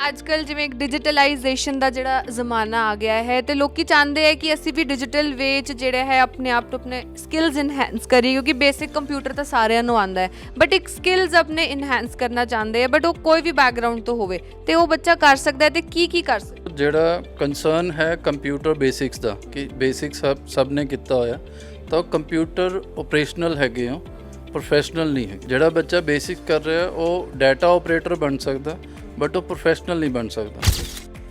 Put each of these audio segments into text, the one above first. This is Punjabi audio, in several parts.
ਅੱਜਕੱਲ ਜਿਵੇਂ ਇੱਕ ਡਿਜੀਟਲਾਈਜੇਸ਼ਨ ਦਾ ਜਿਹੜਾ ਜ਼ਮਾਨਾ ਆ ਗਿਆ ਹੈ ਤੇ ਲੋਕੀ ਚਾਹੁੰਦੇ ਹੈ ਕਿ ਅਸੀਂ ਵੀ ਡਿਜੀਟਲ ਵੇ 'ਚ ਜਿਹੜਾ ਹੈ ਆਪਣੇ ਆਪ ਨੂੰ ਆਪਣੇ ਸਕਿੱਲਸ ਇਨਹੈਂਸ ਕਰੀਏ ਕਿਉਂਕਿ ਬੇਸਿਕ ਕੰਪਿਊਟਰ ਤਾਂ ਸਾਰਿਆਂ ਨੂੰ ਆਉਂਦਾ ਹੈ ਬਟ ਇੱਕ ਸਕਿੱਲਸ ਆਪਣੇ ਇਨਹੈਂਸ ਕਰਨਾ ਚਾਹੁੰਦੇ ਆ ਬਟ ਉਹ ਕੋਈ ਵੀ ਬੈਕਗ੍ਰਾਉਂਡ ਤੋਂ ਹੋਵੇ ਤੇ ਉਹ ਬੱਚਾ ਕਰ ਸਕਦਾ ਹੈ ਤੇ ਕੀ ਕਰ ਸਕਦਾ। ਜਿਹੜਾ ਕੰਸਰਨ ਹੈ ਕੰਪਿਊਟਰ ਬੇਸਿਕਸ ਦਾ ਕਿ ਬੇਸਿਕਸ ਸਭ ਨੇ ਕੀਤਾ ਹੋਇਆ ਤਾਂ ਕੰਪਿਊਟਰ ਆਪਰੇਸ਼ਨਲ ਹੈਗੇ ਆ, ਪ੍ਰੋਫੈਸ਼ਨਲ ਨਹੀਂ ਹੈ। ਜਿਹੜਾ ਬੱਚਾ ਬੇਸਿਕ ਕਰ ਰਿਹਾ ਉਹ ਡਾਟਾ ਆਪਰੇਟਰ ਬਣ ਸਕਦਾ ਬਟ ਉਹ ਪ੍ਰੋਫੈਸ਼ਨਲ ਨਹੀਂ ਬਣ ਸਕਦਾ।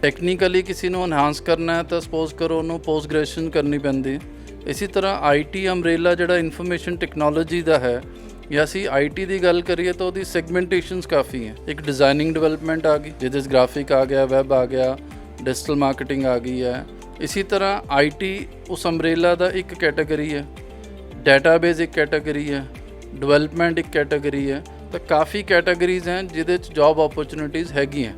ਟੈਕਨੀਕਲੀ ਕਿਸੇ ਨੂੰ ਐਨਹਾਂਸ ਕਰਨਾ ਹੈ ਤਾਂ ਸਪੋਜ਼ ਕਰੋ ਉਹਨੂੰ ਪੋਸਟ ਗ੍ਰੈਜੂਏਸ਼ਨ ਕਰਨੀ ਪੈਂਦੀ ਹੈ। ਇਸੇ ਤਰ੍ਹਾਂ ਆਈਟੀ ਅੰਬਰੇਲਾ ਜਿਹੜਾ ਇਨਫੋਰਮੇਸ਼ਨ ਟੈਕਨੋਲੋਜੀ ਦਾ ਹੈ ਜਾਂ ਅਸੀਂ ਆਈਟੀ ਦੀ ਗੱਲ ਕਰੀਏ ਤਾਂ ਉਹਦੀ ਸੈਗਮੈਂਟੇਸ਼ਨਸ ਕਾਫੀ ਹੈ। ਇੱਕ ਡਿਜ਼ਾਈਨਿੰਗ ਡਿਵੈਲਪਮੈਂਟ ਆ ਗਈ ਜਿਹਦੇ 'ਚ ਗ੍ਰਾਫਿਕ ਆ ਗਿਆ, ਵੈਬ ਆ ਗਿਆ, ਡਿਜੀਟਲ ਮਾਰਕੀਟਿੰਗ ਆ ਗਈ ਹੈ। ਇਸੇ ਤਰ੍ਹਾਂ ਆਈਟੀ ਉਸ ਅੰਬਰੇਲਾ ਦਾ ਇੱਕ ਕੈਟਾਗਰੀ ਹੈ, ਡਾਟਾਬੇਸ ਇੱਕ ਕੈਟਾਗਰੀ ਹੈ, ਡਿਵੈਲਪਮੈਂਟ ਇੱਕ ਕੈਟਾਗਰੀ ਹੈ। ਤਾਂ ਕਾਫੀ ਕੈਟਾਗਰੀਜ਼ हैं ਜਿਹਦੇ 'ਚ ਜੌਬ ਓਪਰਚੁਨਿਟੀਜ਼ ਹੈਗੀਆਂ।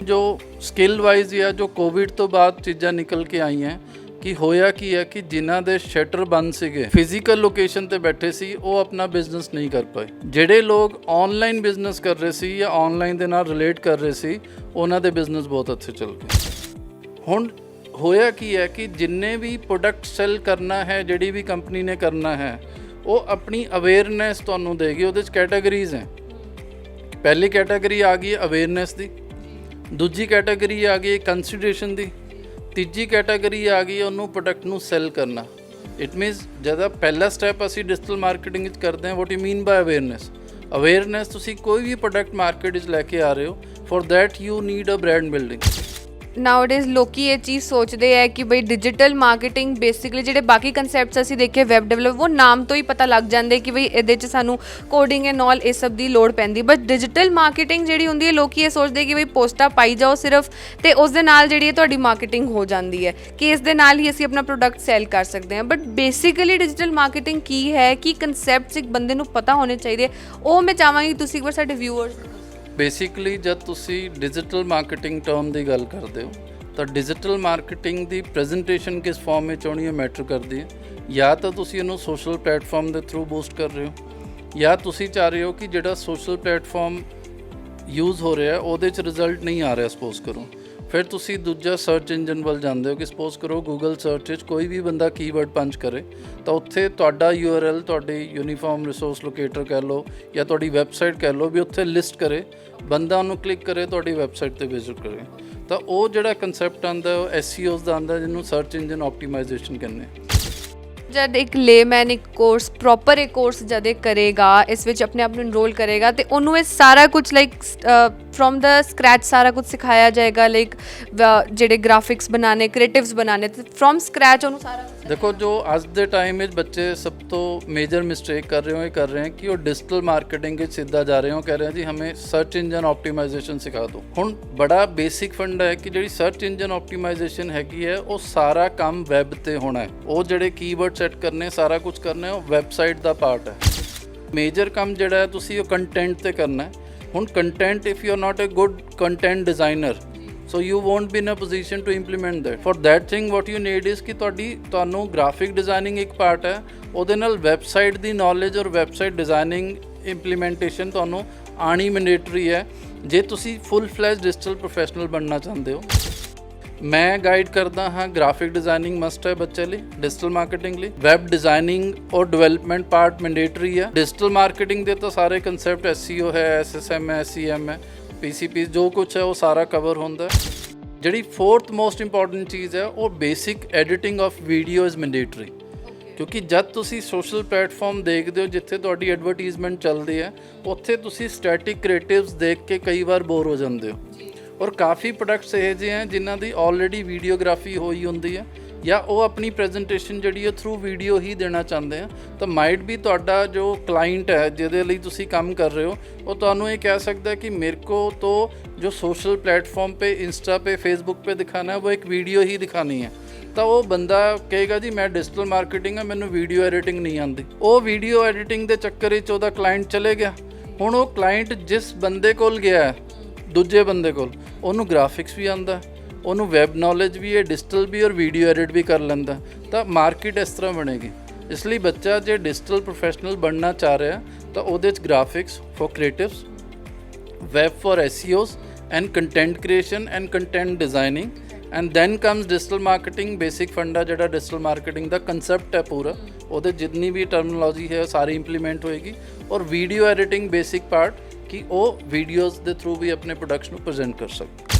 ਜੋ ਸਕਿੱਲ ਵਾਈਜ਼ ਜਾਂ ਜੋ ਕੋਵਿਡ ਤੋਂ ਬਾਅਦ ਚੀਜ਼ਾਂ ਨਿਕਲ ਕੇ ਆਈਆਂ ਕਿ ਹੋਇਆ ਕੀ ਹੈ ਕਿ ਜਿਨ੍ਹਾਂ ਦੇ ਸ਼ਟਰ ਬੰਦ ਸੀਗੇ, ਫਿਜ਼ੀਕਲ ਲੋਕੇਸ਼ਨ ਤੇ ਬੈਠੇ ਸੀ, ਉਹ ਆਪਣਾ ਬਿਜ਼ਨਸ ਨਹੀਂ ਕਰ ਪਾਏ। ਜਿਹੜੇ ਲੋਕ ਆਨਲਾਈਨ ਬਿਜ਼ਨਸ ਕਰ ਰਹੇ ਸੀ ਜਾਂ ਆਨਲਾਈਨ ਦੇ ਨਾਲ ਰਿਲੇਟ ਕਰ ਰਹੇ ਸੀ ਉਹਨਾਂ ਦੇ ਬਿਜ਼ਨਸ ਬਹੁਤ ਅੱਛੇ ਚੱਲ ਗਏ। ਹੁਣ ਹੋਇਆ ਕੀ ਹੈ ਕਿ ਜਿੰਨੇ ਵੀ ਪ੍ਰੋਡਕਟ ਸੈਲ ਕਰਨਾ ਹੈ, ਜਿਹੜੀ ਵੀ ਕੰਪਨੀ ਨੇ ਕਰਨਾ ਹੈ, ਉਹ ਆਪਣੀ ਅਵੇਅਰਨੈਸ ਤੁਹਾਨੂੰ ਦੇਗੀ। ਉਹਦੇ 'ਚ ਕੈਟਾਗਰੀਜ਼ ਹੈ। ਪਹਿਲੀ ਕੈਟਾਗਰੀ ਆ ਗਈ ਅਵੇਅਰਨੈਸ ਦੀ, ਦੂਜੀ ਕੈਟਾਗਰੀ ਆ ਗਈ ਕੰਸੀਡਰੇਸ਼ਨ ਦੀ, ਤੀਜੀ ਕੈਟਾਗਰੀ ਆ ਗਈ ਉਹਨੂੰ ਪ੍ਰੋਡਕਟ ਨੂੰ ਸੈਲ ਕਰਨਾ। ਇਟ ਮੀਨਸ ਜਦੋਂ ਪਹਿਲਾ ਸਟੈਪ ਅਸੀਂ ਡਿਜੀਟਲ ਮਾਰਕੀਟਿੰਗ ਵਿੱਚ ਕਰਦੇ ਹਾਂ, ਵਾਟ ਯੂ ਮੀਨ ਬਾय ਅਵੇਅਰਨੈਸ ਤੁਸੀਂ ਕੋਈ ਵੀ ਪ੍ਰੋਡਕਟ ਮਾਰਕੀਟ ਵਿੱਚ ਲੈ ਕੇ ਆ ਰਹੇ ਹੋ, for that you need a brand building. Nowadays ਲੋਕੀ ਇਹ ਚੀਜ਼ ਸੋਚਦੇ ਹੈ ਕਿ ਬਈ ਡਿਜੀਟਲ ਮਾਰਕੀਟਿੰਗ ਬੇਸਿਕਲੀ ਜਿਹੜੇ ਬਾਕੀ ਕਨਸੈਪਟਸ ਅਸੀਂ ਦੇਖੇ ਵੈਬ ਡਿਵੈਲਪ ਉਹ ਨਾਮ ਤੋਂ ਹੀ ਪਤਾ ਲੱਗ ਜਾਂਦੇ ਕਿ ਬਈ ਇਹਦੇ 'ਚ ਸਾਨੂੰ ਕੋਡਿੰਗ ਐਂਡ ਆਲ ਇਹ ਸਭ ਦੀ ਲੋੜ ਪੈਂਦੀ। ਬਟ ਡਿਜੀਟਲ ਮਾਰਕੀਟਿੰਗ ਜਿਹੜੀ ਹੁੰਦੀ ਹੈ ਲੋਕੀ ਇਹ ਸੋਚਦੇ ਕਿ ਬਈ ਪੋਸਟਾਂ ਪਾਈ ਜਾਓ ਸਿਰਫ ਤੇ ਉਸ ਦੇ ਨਾਲ ਜਿਹੜੀ ਹੈ ਤੁਹਾਡੀ ਮਾਰਕੀਟਿੰਗ ਹੋ ਜਾਂਦੀ ਹੈ ਕਿ ਇਸ ਦੇ ਨਾਲ ਹੀ ਅਸੀਂ ਆਪਣਾ ਪ੍ਰੋਡਕਟ ਸੈਲ ਕਰ ਸਕਦੇ ਹਾਂ। ਬਟ ਬੇਸਿਕਲੀ ਡਿਜੀਟਲ ਮਾਰਕੀਟਿੰਗ ਕੀ ਹੈ, ਕੀ ਕਨਸੈਪਟਸ ਇੱਕ ਬੰਦੇ ਨੂੰ ਪਤਾ ਹੋਣੇ ਚਾਹੀਦੇ, ਉਹ ਮੈਂ ਚਾਹਾਂਗੀ ਤੁਸੀਂ ਇੱਕ ਵਾਰ ਸਾਡੇ ਵਿਊਅਰਸ। ਬੇਸਿਕਲੀ ਜਦ ਤੁਸੀਂ ਡਿਜੀਟਲ ਮਾਰਕੀਟਿੰਗ ਟਰਮ ਦੀ ਗੱਲ ਕਰਦੇ ਹੋ ਤਾਂ ਡਿਜੀਟਲ ਮਾਰਕੀਟਿੰਗ ਦੀ ਪ੍ਰੈਜੈਂਟੇਸ਼ਨ ਕਿਸ ਫਾਰਮ ਵਿੱਚ ਹੋਣੀ ਹੈ ਮੈਟਰ ਕਰਦੀ ਹੈ। ਜਾਂ ਤਾਂ ਤੁਸੀਂ ਇਹਨੂੰ ਸੋਸ਼ਲ ਪਲੇਟਫਾਰਮ ਦੇ ਥਰੂ ਬੂਸਟ ਕਰ ਰਹੇ ਹੋ ਜਾਂ ਤੁਸੀਂ ਚਾਹ ਰਹੇ ਹੋ ਕਿ ਜਿਹੜਾ ਸੋਸ਼ਲ ਪਲੇਟਫਾਰਮ ਯੂਜ਼ ਹੋ ਰਿਹਾ ਉਹਦੇ 'ਚ ਰਿਜ਼ਲਟ ਨਹੀਂ ਆ ਰਿਹਾ ਸਪੋਜ਼ ਕਰੋ, ਫਿਰ ਤੁਸੀਂ ਦੂਜਾ ਸਰਚ ਇੰਜਨ ਵੱਲ ਜਾਂਦੇ ਹੋ ਕਿ ਸਪੋਜ਼ ਕਰੋ ਗੂਗਲ ਸਰਚ ਵਿੱਚ ਕੋਈ ਵੀ ਬੰਦਾ ਕੀਵਰਡ ਪੰਚ ਕਰੇ ਤਾਂ ਉੱਥੇ ਤੁਹਾਡਾ URL, ਤੁਹਾਡੀ ਯੂਨੀਫਾਰਮ ਰਿਸੋਰਸ ਲੋਕੇਟਰ ਕਹਿ ਲਓ ਜਾਂ ਤੁਹਾਡੀ ਵੈਬਸਾਈਟ ਕਹਿ ਲਓ ਵੀ ਉੱਥੇ ਲਿਸਟ ਕਰੇ, ਬੰਦਾ ਉਹਨੂੰ ਕਲਿੱਕ ਕਰੇ, ਤੁਹਾਡੀ ਵੈਬਸਾਈਟ 'ਤੇ ਵਿਜ਼ਿਟ ਕਰੇ। ਤਾਂ ਉਹ ਜਿਹੜਾ ਕੰਸੈਪਟ ਆਉਂਦਾ ਉਹ SEOs ਦਾ ਆਉਂਦਾ ਜਿਹਨੂੰ ਸਰਚ ਇੰਜਨ ਆਪਟੀਮਾਈਜੇਸ਼ਨ ਕਹਿੰਦੇ। ਜਦ ਇੱਕ ਲੇਮੈਨ ਇੱਕ ਕੋਰਸ ਪ੍ਰੋਪਰ ਇੱਕ ਕੋਰਸ ਜਦ ਇਹ ਕਰੇਗਾ, ਇਸ ਵਿੱਚ ਆਪਣੇ ਆਪ ਨੂੰ ਇਨਰੋਲ ਕਰੇਗਾ ਤੇ ਉਹਨੂੰ ਇਹ ਸਾਰਾ ਕੁਝ ਲਾਈਕ ਫਰੋਮ ਦਾ ਸਕ੍ਰੈਚ ਸਾਰਾ ਕੁਝ ਸਿਖਾਇਆ ਜਾਏਗਾ। ਲਾਈਕ ਜਿਹੜੇ ਗ੍ਰਾਫਿਕਸ ਬਣਾਉਣੇ, ਕ੍ਰੀਏਟਿਵਸ ਬਣਾਉਣੇ ਤੇ ਫਰੋਮ ਸਕ੍ਰੈਚ ਉਹਨੂੰ ਸਾਰਾ। ਦੇਖੋ ਜੋ ਅੱਜ ਦੇ ਟਾਈਮ ਵਿੱਚ ਬੱਚੇ ਸਭ ਤੋਂ ਮੇਜਰ ਮਿਸਟੇਕ ਕਰ ਰਹੇ ਹੋ ਇਹ ਕਰ ਰਹੇ ਕਿ ਉਹ ਡਿਜੀਟਲ ਮਾਰਕੀਟਿੰਗ ਵਿੱਚ ਸਿੱਧਾ ਜਾ ਰਹੇ ਹੋ, ਕਹਿ ਰਹੇ ਜੀ ਹमें ਸਰਚ ਇੰਜਨ ਆਪਟੀਮਾਈਜੇਸ਼ਨ ਸਿਖਾ ਦਿਓ। ਹੁਣ ਬੜਾ ਬੇਸਿਕ ਫੰਡ ਹੈ ਕਿ ਜਿਹੜੀ ਸਰਚ ਇੰਜਨ ਆਪਟੀਮਾਈਜੇਸ਼ਨ ਹੈਗੀ ਹੈ ਉਹ ਸਾਰਾ ਕੰਮ ਵੈਬ ਤੇ ਹੋਣਾ ਹੈ। ਉਹ ਜਿਹੜੇ ਕੀਵਰਡ ਸੈੱਟ ਕਰਨੇ, ਸਾਰਾ ਕੁਝ ਕਰਨਾ ਉਹ ਵੈਬਸਾਈਟ ਦਾ ਪਾਰਟ ਹੈ। ਮੇਜਰ ਕੰਮ ਜਿਹੜਾ ਹੈ ਤੁਸੀਂ ਉਹ ਕੰਟੈਂਟ ਤੇ ਕਰਨਾ ਹੈ। ਹੁਣ content if you are not a good content designer so you won't be in a position to implement that. For that thing what you need is ਕਿ ਤੁਹਾਨੂੰ ਗ੍ਰਾਫਿਕ ਡਿਜ਼ਾਈਨਿੰਗ ਇੱਕ ਪਾਰਟ ਹੈ, ਉਹਦੇ ਨਾਲ ਵੈਬਸਾਈਟ ਦੀ ਨੌਲੇਜ ਔਰ ਵੈਬਸਾਈਟ ਡਿਜ਼ਾਈਨਿੰਗ ਇੰਪਲੀਮੈਂਟੇਸ਼ਨ ਤੁਹਾਨੂੰ ਆਣੀ ਮੈਂਡੇਟਰੀ ਹੈ ਜੇ ਤੁਸੀਂ ਫੁੱਲ ਫਲੈਜ ਡਿਜੀਟਲ ਪ੍ਰੋਫੈਸ਼ਨਲ ਬਣਨਾ ਚਾਹੁੰਦੇ ਹੋ। ਮੈਂ ਗਾਈਡ ਕਰਦਾ ਹਾਂ ਗ੍ਰਾਫਿਕ ਡਿਜ਼ਾਈਨਿੰਗ ਮਸਟ ਹੈ ਬੱਚੇ ਲਈ, ਡਿਜੀਟਲ ਮਾਰਕੀਟਿੰਗ ਲਈ ਵੈਬ ਡਿਜ਼ਾਈਨਿੰਗ ਔਰ ਡਿਵੈਲਪਮੈਂਟ ਪਾਰਟ ਮੈਂਡੇਟਰੀ ਹੈ। ਡਿਜੀਟਲ ਮਾਰਕੀਟਿੰਗ ਦੇ ਤਾਂ ਸਾਰੇ ਕੰਸੈਪਟ SEO ਹੈ, SSM ਹੈ, SEM ਹੈ, PCP ਜੋ ਕੁਛ ਹੈ ਉਹ ਸਾਰਾ ਕਵਰ ਹੁੰਦਾ। ਜਿਹੜੀ ਫੋਰਥ ਮੋਸਟ ਇੰਪੋਰਟੈਂਟ ਚੀਜ਼ ਹੈ ਉਹ basic editing of video is mandatory. ਕਿਉਂਕਿ ਜਦ ਤੁਸੀਂ ਸੋਸ਼ਲ ਪਲੇਟਫਾਰਮ ਦੇਖਦੇ ਹੋ ਜਿੱਥੇ ਤੁਹਾਡੀ ਐਡਵਰਟੀਜ਼ਮੈਂਟ ਚੱਲਦੀ ਹੈ, ਉੱਥੇ ਤੁਸੀਂ ਸਟੈਟਿਕ ਕ੍ਰੀਏਟਿਵਸ ਦੇਖ ਕੇ ਕਈ ਵਾਰ ਬੋਰ ਹੋ ਜਾਂਦੇ ਹੋ। ਔਰ ਕਾਫੀ ਪ੍ਰੋਡਕਟਸ ਇਹੋ ਜਿਹੇ ਹੈ ਜਿਨ੍ਹਾਂ ਦੀ ਆਲਰੇਡੀ ਵੀਡੀਓਗ੍ਰਾਫੀ ਹੋਈ ਹੁੰਦੀ ਹੈ ਜਾਂ ਉਹ ਆਪਣੀ ਪ੍ਰੈਜੈਂਟੇਸ਼ਨ ਜਿਹੜੀ ਹੈ ਥਰੂ ਵੀਡੀਓ ਹੀ ਦੇਣਾ ਚਾਹੁੰਦੇ ਆ। ਤਾਂ ਮਾਈਟ ਵੀ ਤੁਹਾਡਾ ਜੋ ਕਲਾਇੰਟ ਹੈ ਜਿਹਦੇ ਲਈ ਤੁਸੀਂ ਕੰਮ ਕਰ ਰਹੇ ਹੋ ਉਹ ਤੁਹਾਨੂੰ ਇਹ ਕਹਿ ਸਕਦਾ ਕਿ ਮੇਰੇ ਕੋ तो जो सोशल प्लेटफॉर्म पे, इंस्टा पे, फेसबुक पे दिखाना है वो एक वीडियो ही दिखानी है। ਤਾਂ ਉਹ ਬੰਦਾ ਕਹੇਗਾ ਜੀ ਮੈਂ ਡਿਜੀਟਲ ਮਾਰਕੀਟਿੰਗ ਆ, ਮੈਨੂੰ ਵੀਡੀਓ ਐਡੀਟਿੰਗ ਨਹੀਂ ਆਉਂਦੀ। ਉਹ ਵੀਡੀਓ ਐਡੀਟਿੰਗ ਦੇ ਚੱਕਰ ਵਿੱਚ ਉਹਦਾ ਕਲਾਇੰਟ ਚਲੇ ਗਿਆ। ਹੁਣ ਉਹ ਕਲਾਇੰਟ ਜਿਸ ਬੰਦੇ ਕੋਲ ਗਿਆ, ਦੂਜੇ ਬੰਦੇ ਕੋਲ, ਉਹਨੂੰ ਗ੍ਰਾਫਿਕਸ ਵੀ ਆਉਂਦਾ, ਉਹਨੂੰ ਵੈਬ ਨੌਲੇਜ ਵੀ ਹੈ, ਡਿਜੀਟਲ ਵੀ ਔਰ ਵੀਡੀਓ ਐਡਿਟ ਵੀ ਕਰ ਲੈਂਦਾ। ਤਾਂ ਮਾਰਕੀਟ ਇਸ ਤਰ੍ਹਾਂ ਬਣੇਗੀ। ਇਸ ਲਈ ਬੱਚਾ ਜੇ ਡਿਜੀਟਲ ਪ੍ਰੋਫੈਸ਼ਨਲ ਬਣਨਾ ਚਾਹ ਰਿਹਾ ਤਾਂ ਉਹਦੇ 'ਚ graphics for creatives, web for SEOs and content creation and content designing, and then comes digital marketing basic fund ਆ ਜਿਹੜਾ digital marketing ਦਾ concept ਹੈ ਪੂਰਾ, ਉਹਦੇ ਜਿੰਨੀ ਵੀ terminology ਹੈ ਸਾਰੀ implement ਹੋਏਗੀ, ਔਰ video editing basic part ਕਿ ਉਹ videos ਦੇ through ਵੀ ਆਪਣੇ products ਨੂੰ present ਕਰ ਸਕਦੇ।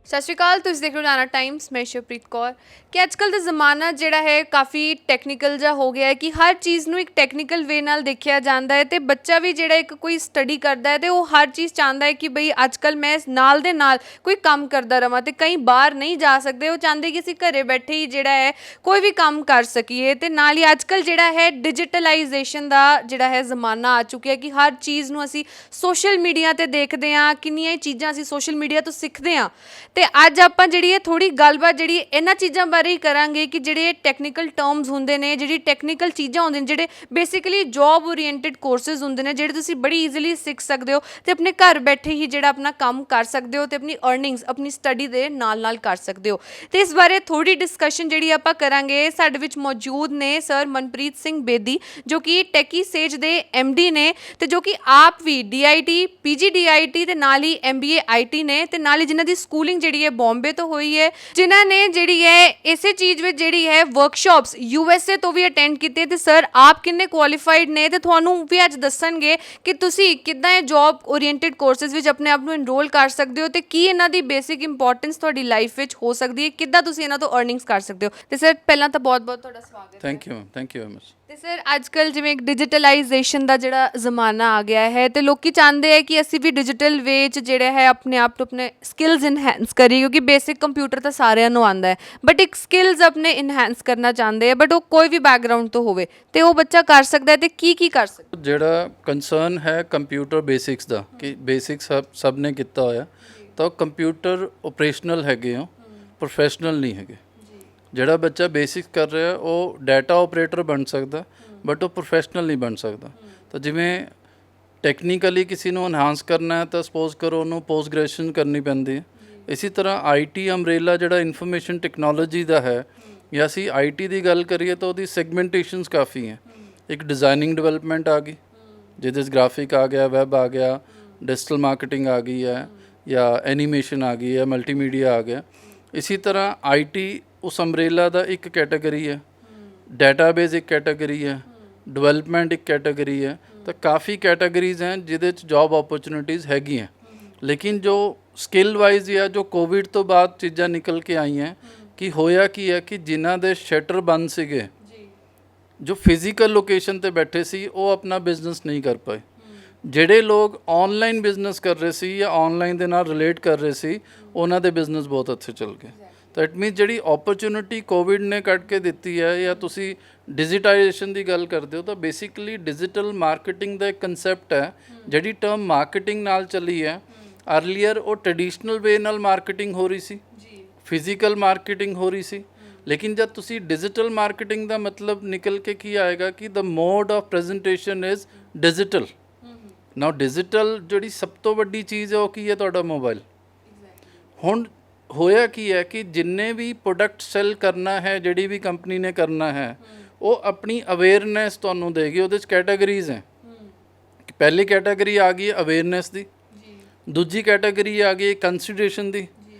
ਸਤਿ ਸ਼੍ਰੀ ਅਕਾਲ, ਤੁਸੀਂ ਦੇਖ ਰਹੇ ਹੋ ਲਾਣਾ ਟਾਈਮਸ। ਮੈਂ ਸ਼ਿਵਪ੍ਰੀਤ ਕੌਰ। ਕਿ ਅੱਜ ਕੱਲ੍ਹ ਦਾ ਜ਼ਮਾਨਾ ਜਿਹੜਾ ਹੈ ਕਾਫੀ ਟੈਕਨੀਕਲ ਜਿਹਾ ਹੋ ਗਿਆ ਹੈ ਕਿ ਹਰ ਚੀਜ਼ ਨੂੰ ਇੱਕ ਟੈਕਨੀਕਲ ਵੇ ਨਾਲ ਦੇਖਿਆ ਜਾਂਦਾ ਹੈ, ਅਤੇ ਬੱਚਾ ਵੀ ਜਿਹੜਾ ਇੱਕ ਕੋਈ ਸਟੱਡੀ ਕਰਦਾ ਹੈ ਅਤੇ ਉਹ ਹਰ ਚੀਜ਼ ਚਾਹੁੰਦਾ ਹੈ ਕਿ ਬਈ ਅੱਜ ਕੱਲ੍ਹ ਮੈਂ ਨਾਲ ਦੇ ਨਾਲ ਕੋਈ ਕੰਮ ਕਰਦਾ ਰਹਾਂ, ਅਤੇ ਕਈ ਬਾਹਰ ਨਹੀਂ ਜਾ ਸਕਦੇ, ਉਹ ਚਾਹੁੰਦੇ ਕਿ ਅਸੀਂ ਘਰੇ ਬੈਠੇ ਹੀ ਜਿਹੜਾ ਹੈ ਕੋਈ ਵੀ ਕੰਮ ਕਰ ਸਕੀਏ। ਅਤੇ ਨਾਲ ਹੀ ਅੱਜ ਕੱਲ੍ਹ ਜਿਹੜਾ ਹੈ ਡਿਜੀਟਲਾਈਜੇਸ਼ਨ ਦਾ ਜਿਹੜਾ ਹੈ ਜ਼ਮਾਨਾ ਆ ਚੁੱਕਿਆ ਕਿ ਹਰ ਚੀਜ਼ ਨੂੰ ਅਸੀਂ ਸੋਸ਼ਲ ਮੀਡੀਆ 'ਤੇ ਦੇਖਦੇ ਹਾਂ, ਕਿੰਨੀਆਂ ਹੀ ਚੀਜ਼ਾਂ ਅਸੀਂ ਸੋਸ਼ਲ ਮੀਡੀਆ ਤੋਂ ਸਿੱਖਦੇ ਹਾਂ। ਤੇ ਅੱਜ ਆਪਾਂ ਜਿਹੜੀ ਹੈ ਥੋੜੀ ਗੱਲਬਾਤ ਜਿਹੜੀ ਇਹਨਾਂ ਚੀਜ਼ਾਂ ਬਾਰੇ ਹੀ ਕਰਾਂਗੇ ਕਿ ਜਿਹੜੇ ਟੈਕਨੀਕਲ ਟਰਮਸ ਹੁੰਦੇ ਨੇ, ਜਿਹੜੀ ਟੈਕਨੀਕਲ ਚੀਜ਼ਾਂ ਹੁੰਦੀਆਂ ਨੇ, ਜਿਹੜੇ ਬੇਸਿਕਲੀ ਜੌਬ ਓਰੀਐਂਟਡ ਕੋਰਸਿਸ ਹੁੰਦੇ ਨੇ, ਜਿਹੜੇ ਤੁਸੀਂ ਬੜੀ ਈਜ਼ੀਲੀ ਸਿੱਖ ਸਕਦੇ ਹੋ ਤੇ ਆਪਣੇ ਘਰ ਬੈਠੇ ਹੀ ਜਿਹੜਾ ਆਪਣਾ ਕੰਮ ਕਰ ਸਕਦੇ ਹੋ ਤੇ ਆਪਣੀ ਅਰਨਿੰਗਸ ਆਪਣੀ ਸਟੱਡੀ ਦੇ ਨਾਲ ਨਾਲ ਕਰ ਸਕਦੇ ਹੋ। ਤੇ ਇਸ ਬਾਰੇ ਥੋੜੀ ਡਿਸਕਸ਼ਨ ਜਿਹੜੀ ਆਪਾਂ ਕਰਾਂਗੇ। ਸਾਡੇ ਵਿੱਚ ਮੌਜੂਦ ਨੇ ਸਰ ਮਨਪ੍ਰੀਤ ਸਿੰਘ ਬੇਦੀ, ਜੋ ਕਿ ਟੈਕੀ ਸੇਜ ਦੇ MD ਨੇ, ਤੇ ਜੋ ਕਿ ਆਪ ਵੀ DIT PG DIT ਤੇ ਨਾਲ ਹੀ MBA IT ਨੇ, ਤੇ ਨਾਲ ਹੀ ਜਿਨ੍ਹਾਂ ਦੀ ਸਕੂਲਿੰਗ ਜਿਹੜੀ ਹੈ ਬੰਬੇ ਤੋਂ ਹੋਈ ਹੈ, ਜਿਨ੍ਹਾਂ ਨੇ ਜਿਹੜੀ ਹੈ ਇਸੇ ਚੀਜ਼ ਵਿੱਚ ਜਿਹੜੀ ਹੈ ਵਰਕਸ਼ਾਪਸ USA ਤੋਂ ਵੀ ਅਟੈਂਡ ਕੀਤੇ। ਤੇ ਸਰ ਆਪ ਕਿੰਨੇ ਕੁਆਲੀਫਾਈਡ ਨੇ ਤੇ ਤੁਹਾਨੂੰ ਵੀ ਅੱਜ ਦੱਸਣਗੇ ਕਿ ਤੁਸੀਂ ਕਿੱਦਾਂ ਇਹ ਜੌਬ ਓਰੀਐਂਟਡ ਕੋਰਸਿਸ ਵਿੱਚ ਆਪਣੇ ਆਪ ਨੂੰ ਇਨਰੋਲ ਕਰ ਸਕਦੇ ਹੋ ਤੇ ਕੀ ਇਹਨਾਂ ਦੀ ਬੇਸਿਕ ਇੰਪੋਰਟੈਂਸ ਤੁਹਾਡੀ ਲਾਈਫ ਵਿੱਚ ਹੋ ਸਕਦੀ ਹੈ, ਕਿੱਦਾਂ ਤੁਸੀਂ ਇਹਨਾਂ ਤੋਂ ਅਰਨਿੰਗਸ ਕਰ ਸਕਦੇ ਹੋ। ਤੇ ਸਰ ਪਹਿਲਾਂ ਤਾਂ ਬਹੁਤ ਬਹੁਤ ਤੁਹਾਡਾ ਸਵਾਗਤ ਹੈ। Thank you very much. ਤੇ ਸਰ ਅੱਜ ਕੱਲ੍ਹ ਜਿਵੇਂ ਇੱਕ ਡਿਜੀਟਲਾਈਜੇਸ਼ਨ ਦਾ ਜਿਹੜਾ ਜ਼ਮਾਨਾ ਆ ਗਿਆ ਹੈ ਤੇ ਲੋਕੀ ਚਾਹੁੰਦੇ ਹੈ ਕਿ ਅਸੀਂ ਵੀ ਡਿਜੀਟਲ ਵੇ 'ਚ ਜਿਹੜਾ ਹੈ ਆਪਣੇ ਆਪ ਨੂੰ ਆਪਣੇ ਸਕਿੱਲਸ ਇਨਹੈਂਸ ਕਰੀਏ, ਕਿਉਂਕਿ ਬੇਸਿਕ ਕੰਪਿਊਟਰ ਤਾਂ ਸਾਰਿਆਂ ਨੂੰ ਆਉਂਦਾ ਹੈ, ਬਟ ਇੱਕ ਸਕਿੱਲਸ ਆਪਣੇ ਇਨਹੈਂਸ ਕਰਨਾ ਚਾਹੁੰਦੇ ਆ, ਬਟ ਉਹ ਕੋਈ ਵੀ ਬੈਕਗਰਾਊਂਡ ਤੋਂ ਹੋਵੇ ਤੇ ਉਹ ਬੱਚਾ ਕਰ ਸਕਦਾ ਹੈ ਤੇ ਕੀ ਕਰ ਸਕਦਾ। ਜਿਹੜਾ ਕੰਸਰਨ ਹੈ ਕੰਪਿਊਟਰ ਬੇਸਿਕਸ ਦਾ ਕਿ ਬੇਸਿਕਸ ਸਭ ਨੇ ਕੀਤਾ ਹੋਇਆ, ਤਾਂ ਕੰਪਿਊਟਰ ਆਪਰੇਸ਼ਨਲ ਹੈਗੇ ਹੋ, ਪ੍ਰੋਫੈਸ਼ਨਲ ਨਹੀਂ ਹੈਗੇ। ਜਿਹੜਾ ਬੱਚਾ ਬੇਸਿਕਸ ਕਰ ਰਿਹਾ ਉਹ ਡਾਟਾ ਆਪਰੇਟਰ ਬਣ ਸਕਦਾ, ਬਟ ਉਹ ਪ੍ਰੋਫੈਸ਼ਨਲ ਨਹੀਂ ਬਣ ਸਕਦਾ। ਤਾਂ ਜਿਵੇਂ ਟੈਕਨੀਕਲੀ ਕਿਸੇ ਨੂੰ ਐਨਹਾਂਸ ਕਰਨਾ ਹੈ ਤਾਂ ਸਪੋਜ਼ ਕਰੋ ਉਹਨੂੰ ਪੋਸਟ ਗ੍ਰੈਜੂਏਸ਼ਨ ਕਰਨੀ ਪੈਂਦੀ ਹੈ। ਇਸੇ ਤਰ੍ਹਾਂ IT ਅੰਬਰੇਲਾ ਜਿਹੜਾ ਇਨਫੋਰਮੇਸ਼ਨ ਟੈਕਨੋਲੋਜੀ ਦਾ ਹੈ, ਜਾਂ ਅਸੀਂ IT ਦੀ ਗੱਲ ਕਰੀਏ ਤਾਂ ਉਹਦੀ ਸੈਗਮੈਂਟੇਸ਼ਨਸ ਕਾਫੀ ਹੈ। ਇੱਕ ਡਿਜ਼ਾਈਨਿੰਗ ਡਿਵੈਲਪਮੈਂਟ ਆ ਗਈ, ਜਿਹਦੇ 'ਚ ਗ੍ਰਾਫਿਕ ਆ ਗਿਆ, ਵੈਬ ਆ ਗਿਆ, ਡਿਜੀਟਲ ਮਾਰਕੀਟਿੰਗ ਆ ਗਈ ਹੈ, ਜਾਂ ਐਨੀਮੇਸ਼ਨ ਆ ਗਈ ਹੈ, ਮਲਟੀਮੀਡੀਆ ਆ ਗਿਆ। ਇਸੇ ਤਰ੍ਹਾਂ IT ਉਸ ਅੰਬਰੇਲਾ ਦਾ ਇੱਕ ਕੈਟਾਗਰੀ ਹੈ, ਡਾਟਾਬੇਸ ਇੱਕ ਕੈਟਾਗਰੀ ਹੈ, ਡਿਵੈਲਪਮੈਂਟ ਇੱਕ ਕੈਟਾਗਰੀ ਹੈ। ਤਾਂ ਕਾਫੀ ਕੈਟਾਗਰੀਜ਼ हैं ਜਿਹਦੇ 'ਚ ਜੌਬ ਓਪਰਚੁਨਿਟੀਜ਼ ਹੈਗੀਆਂ। ਲੇਕਿਨ ਜੋ ਸਕਿੱਲ ਵਾਈਜ਼ ਜਾਂ ਜੋ ਕੋਵਿਡ ਤੋਂ ਬਾਅਦ ਚੀਜ਼ਾਂ ਨਿਕਲ ਕੇ ਆਈਆਂ, ਕਿ ਹੋਇਆ ਕੀ ਹੈ ਕਿ ਜਿਨ੍ਹਾਂ ਦੇ ਸ਼ਟਰ ਬੰਦ ਸੀਗੇ, ਜੋ ਫਿਜ਼ੀਕਲ ਲੋਕੇਸ਼ਨ 'ਤੇ ਬੈਠੇ ਸੀ, ਉਹ ਆਪਣਾ ਬਿਜ਼ਨਸ ਨਹੀਂ ਕਰ ਪਾਏ। ਜਿਹੜੇ ਲੋਕ ਆਨਲਾਈਨ ਬਿਜ਼ਨਸ ਕਰ ਰਹੇ ਸੀ ਜਾਂ ਆਨਲਾਈਨ ਦੇ ਨਾਲ ਰਿਲੇਟ ਕਰ ਰਹੇ ਸੀ, ਉਹਨਾਂ ਦੇ ਬਿਜ਼ਨਸ ਬਹੁਤ ਅੱਛੇ ਚੱਲ ਗਏ। ਤਾਂ ਇਟ ਮੀਨਸ ਜਿਹੜੀ ਓਪਰਚੁਨਿਟੀ ਕੋਵਿਡ ਨੇ ਕੱਢ ਕੇ ਦਿੱਤੀ ਹੈ, ਜਾਂ ਤੁਸੀਂ ਡਿਜੀਟਾਈਜੇਸ਼ਨ ਦੀ ਗੱਲ ਕਰਦੇ ਹੋ, ਤਾਂ ਬੇਸਿਕਲੀ ਡਿਜੀਟਲ ਮਾਰਕੀਟਿੰਗ ਦਾ ਇੱਕ ਕਨਸੈਪਟ ਹੈ। ਜਿਹੜੀ ਟਰਮ ਮਾਰਕੀਟਿੰਗ ਨਾਲ ਚੱਲੀ ਹੈ, ਅਰਲੀਅਰ ਉਹ ਟ੍ਰੈਡੀਸ਼ਨਲ ਵੇ ਨਾਲ ਮਾਰਕੀਟਿੰਗ ਹੋ ਰਹੀ ਸੀ, ਫਿਜ਼ੀਕਲ ਮਾਰਕੀਟਿੰਗ ਹੋ ਰਹੀ ਸੀ। ਲੇਕਿਨ ਜਦ ਤੁਸੀਂ ਡਿਜੀਟਲ ਮਾਰਕੀਟਿੰਗ ਦਾ ਮਤਲਬ ਨਿਕਲ ਕੇ ਕੀ ਆਏਗਾ ਕਿ the mode of presentation is digital. Now digital ਜਿਹੜੀ ਸਭ ਤੋਂ ਵੱਡੀ ਚੀਜ਼ ਹੈ ਉਹ ਕੀ ਹੈ? ਤੁਹਾਡਾ ਮੋਬਾਈਲ। ਹੁਣ ਹੋਇਆ ਕੀ ਹੈ ਕਿ ਜਿੰਨੇ ਵੀ ਪ੍ਰੋਡਕਟ ਸੈੱਲ ਕਰਨਾ ਹੈ, ਜਿਹੜੀ ਵੀ ਕੰਪਨੀ ਨੇ ਕਰਨਾ ਹੈ, ਉਹ ਆਪਣੀ ਅਵੇਅਰਨੈਸ ਤੁਹਾਨੂੰ ਦੇਗੀ। ਉਹਦੇ 'ਚ ਕੈਟਾਗਰੀਜ਼ ਹੈ। ਪਹਿਲੀ ਕੈਟਾਗਰੀ ਆ ਗਈ ਅਵੇਅਰਨੈਸ ਦੀ, ਦੂਜੀ ਕੈਟਾਗਰੀ ਆ ਗਈ ਕੰਸੀਡਰੇਸ਼ਨ ਦੀ,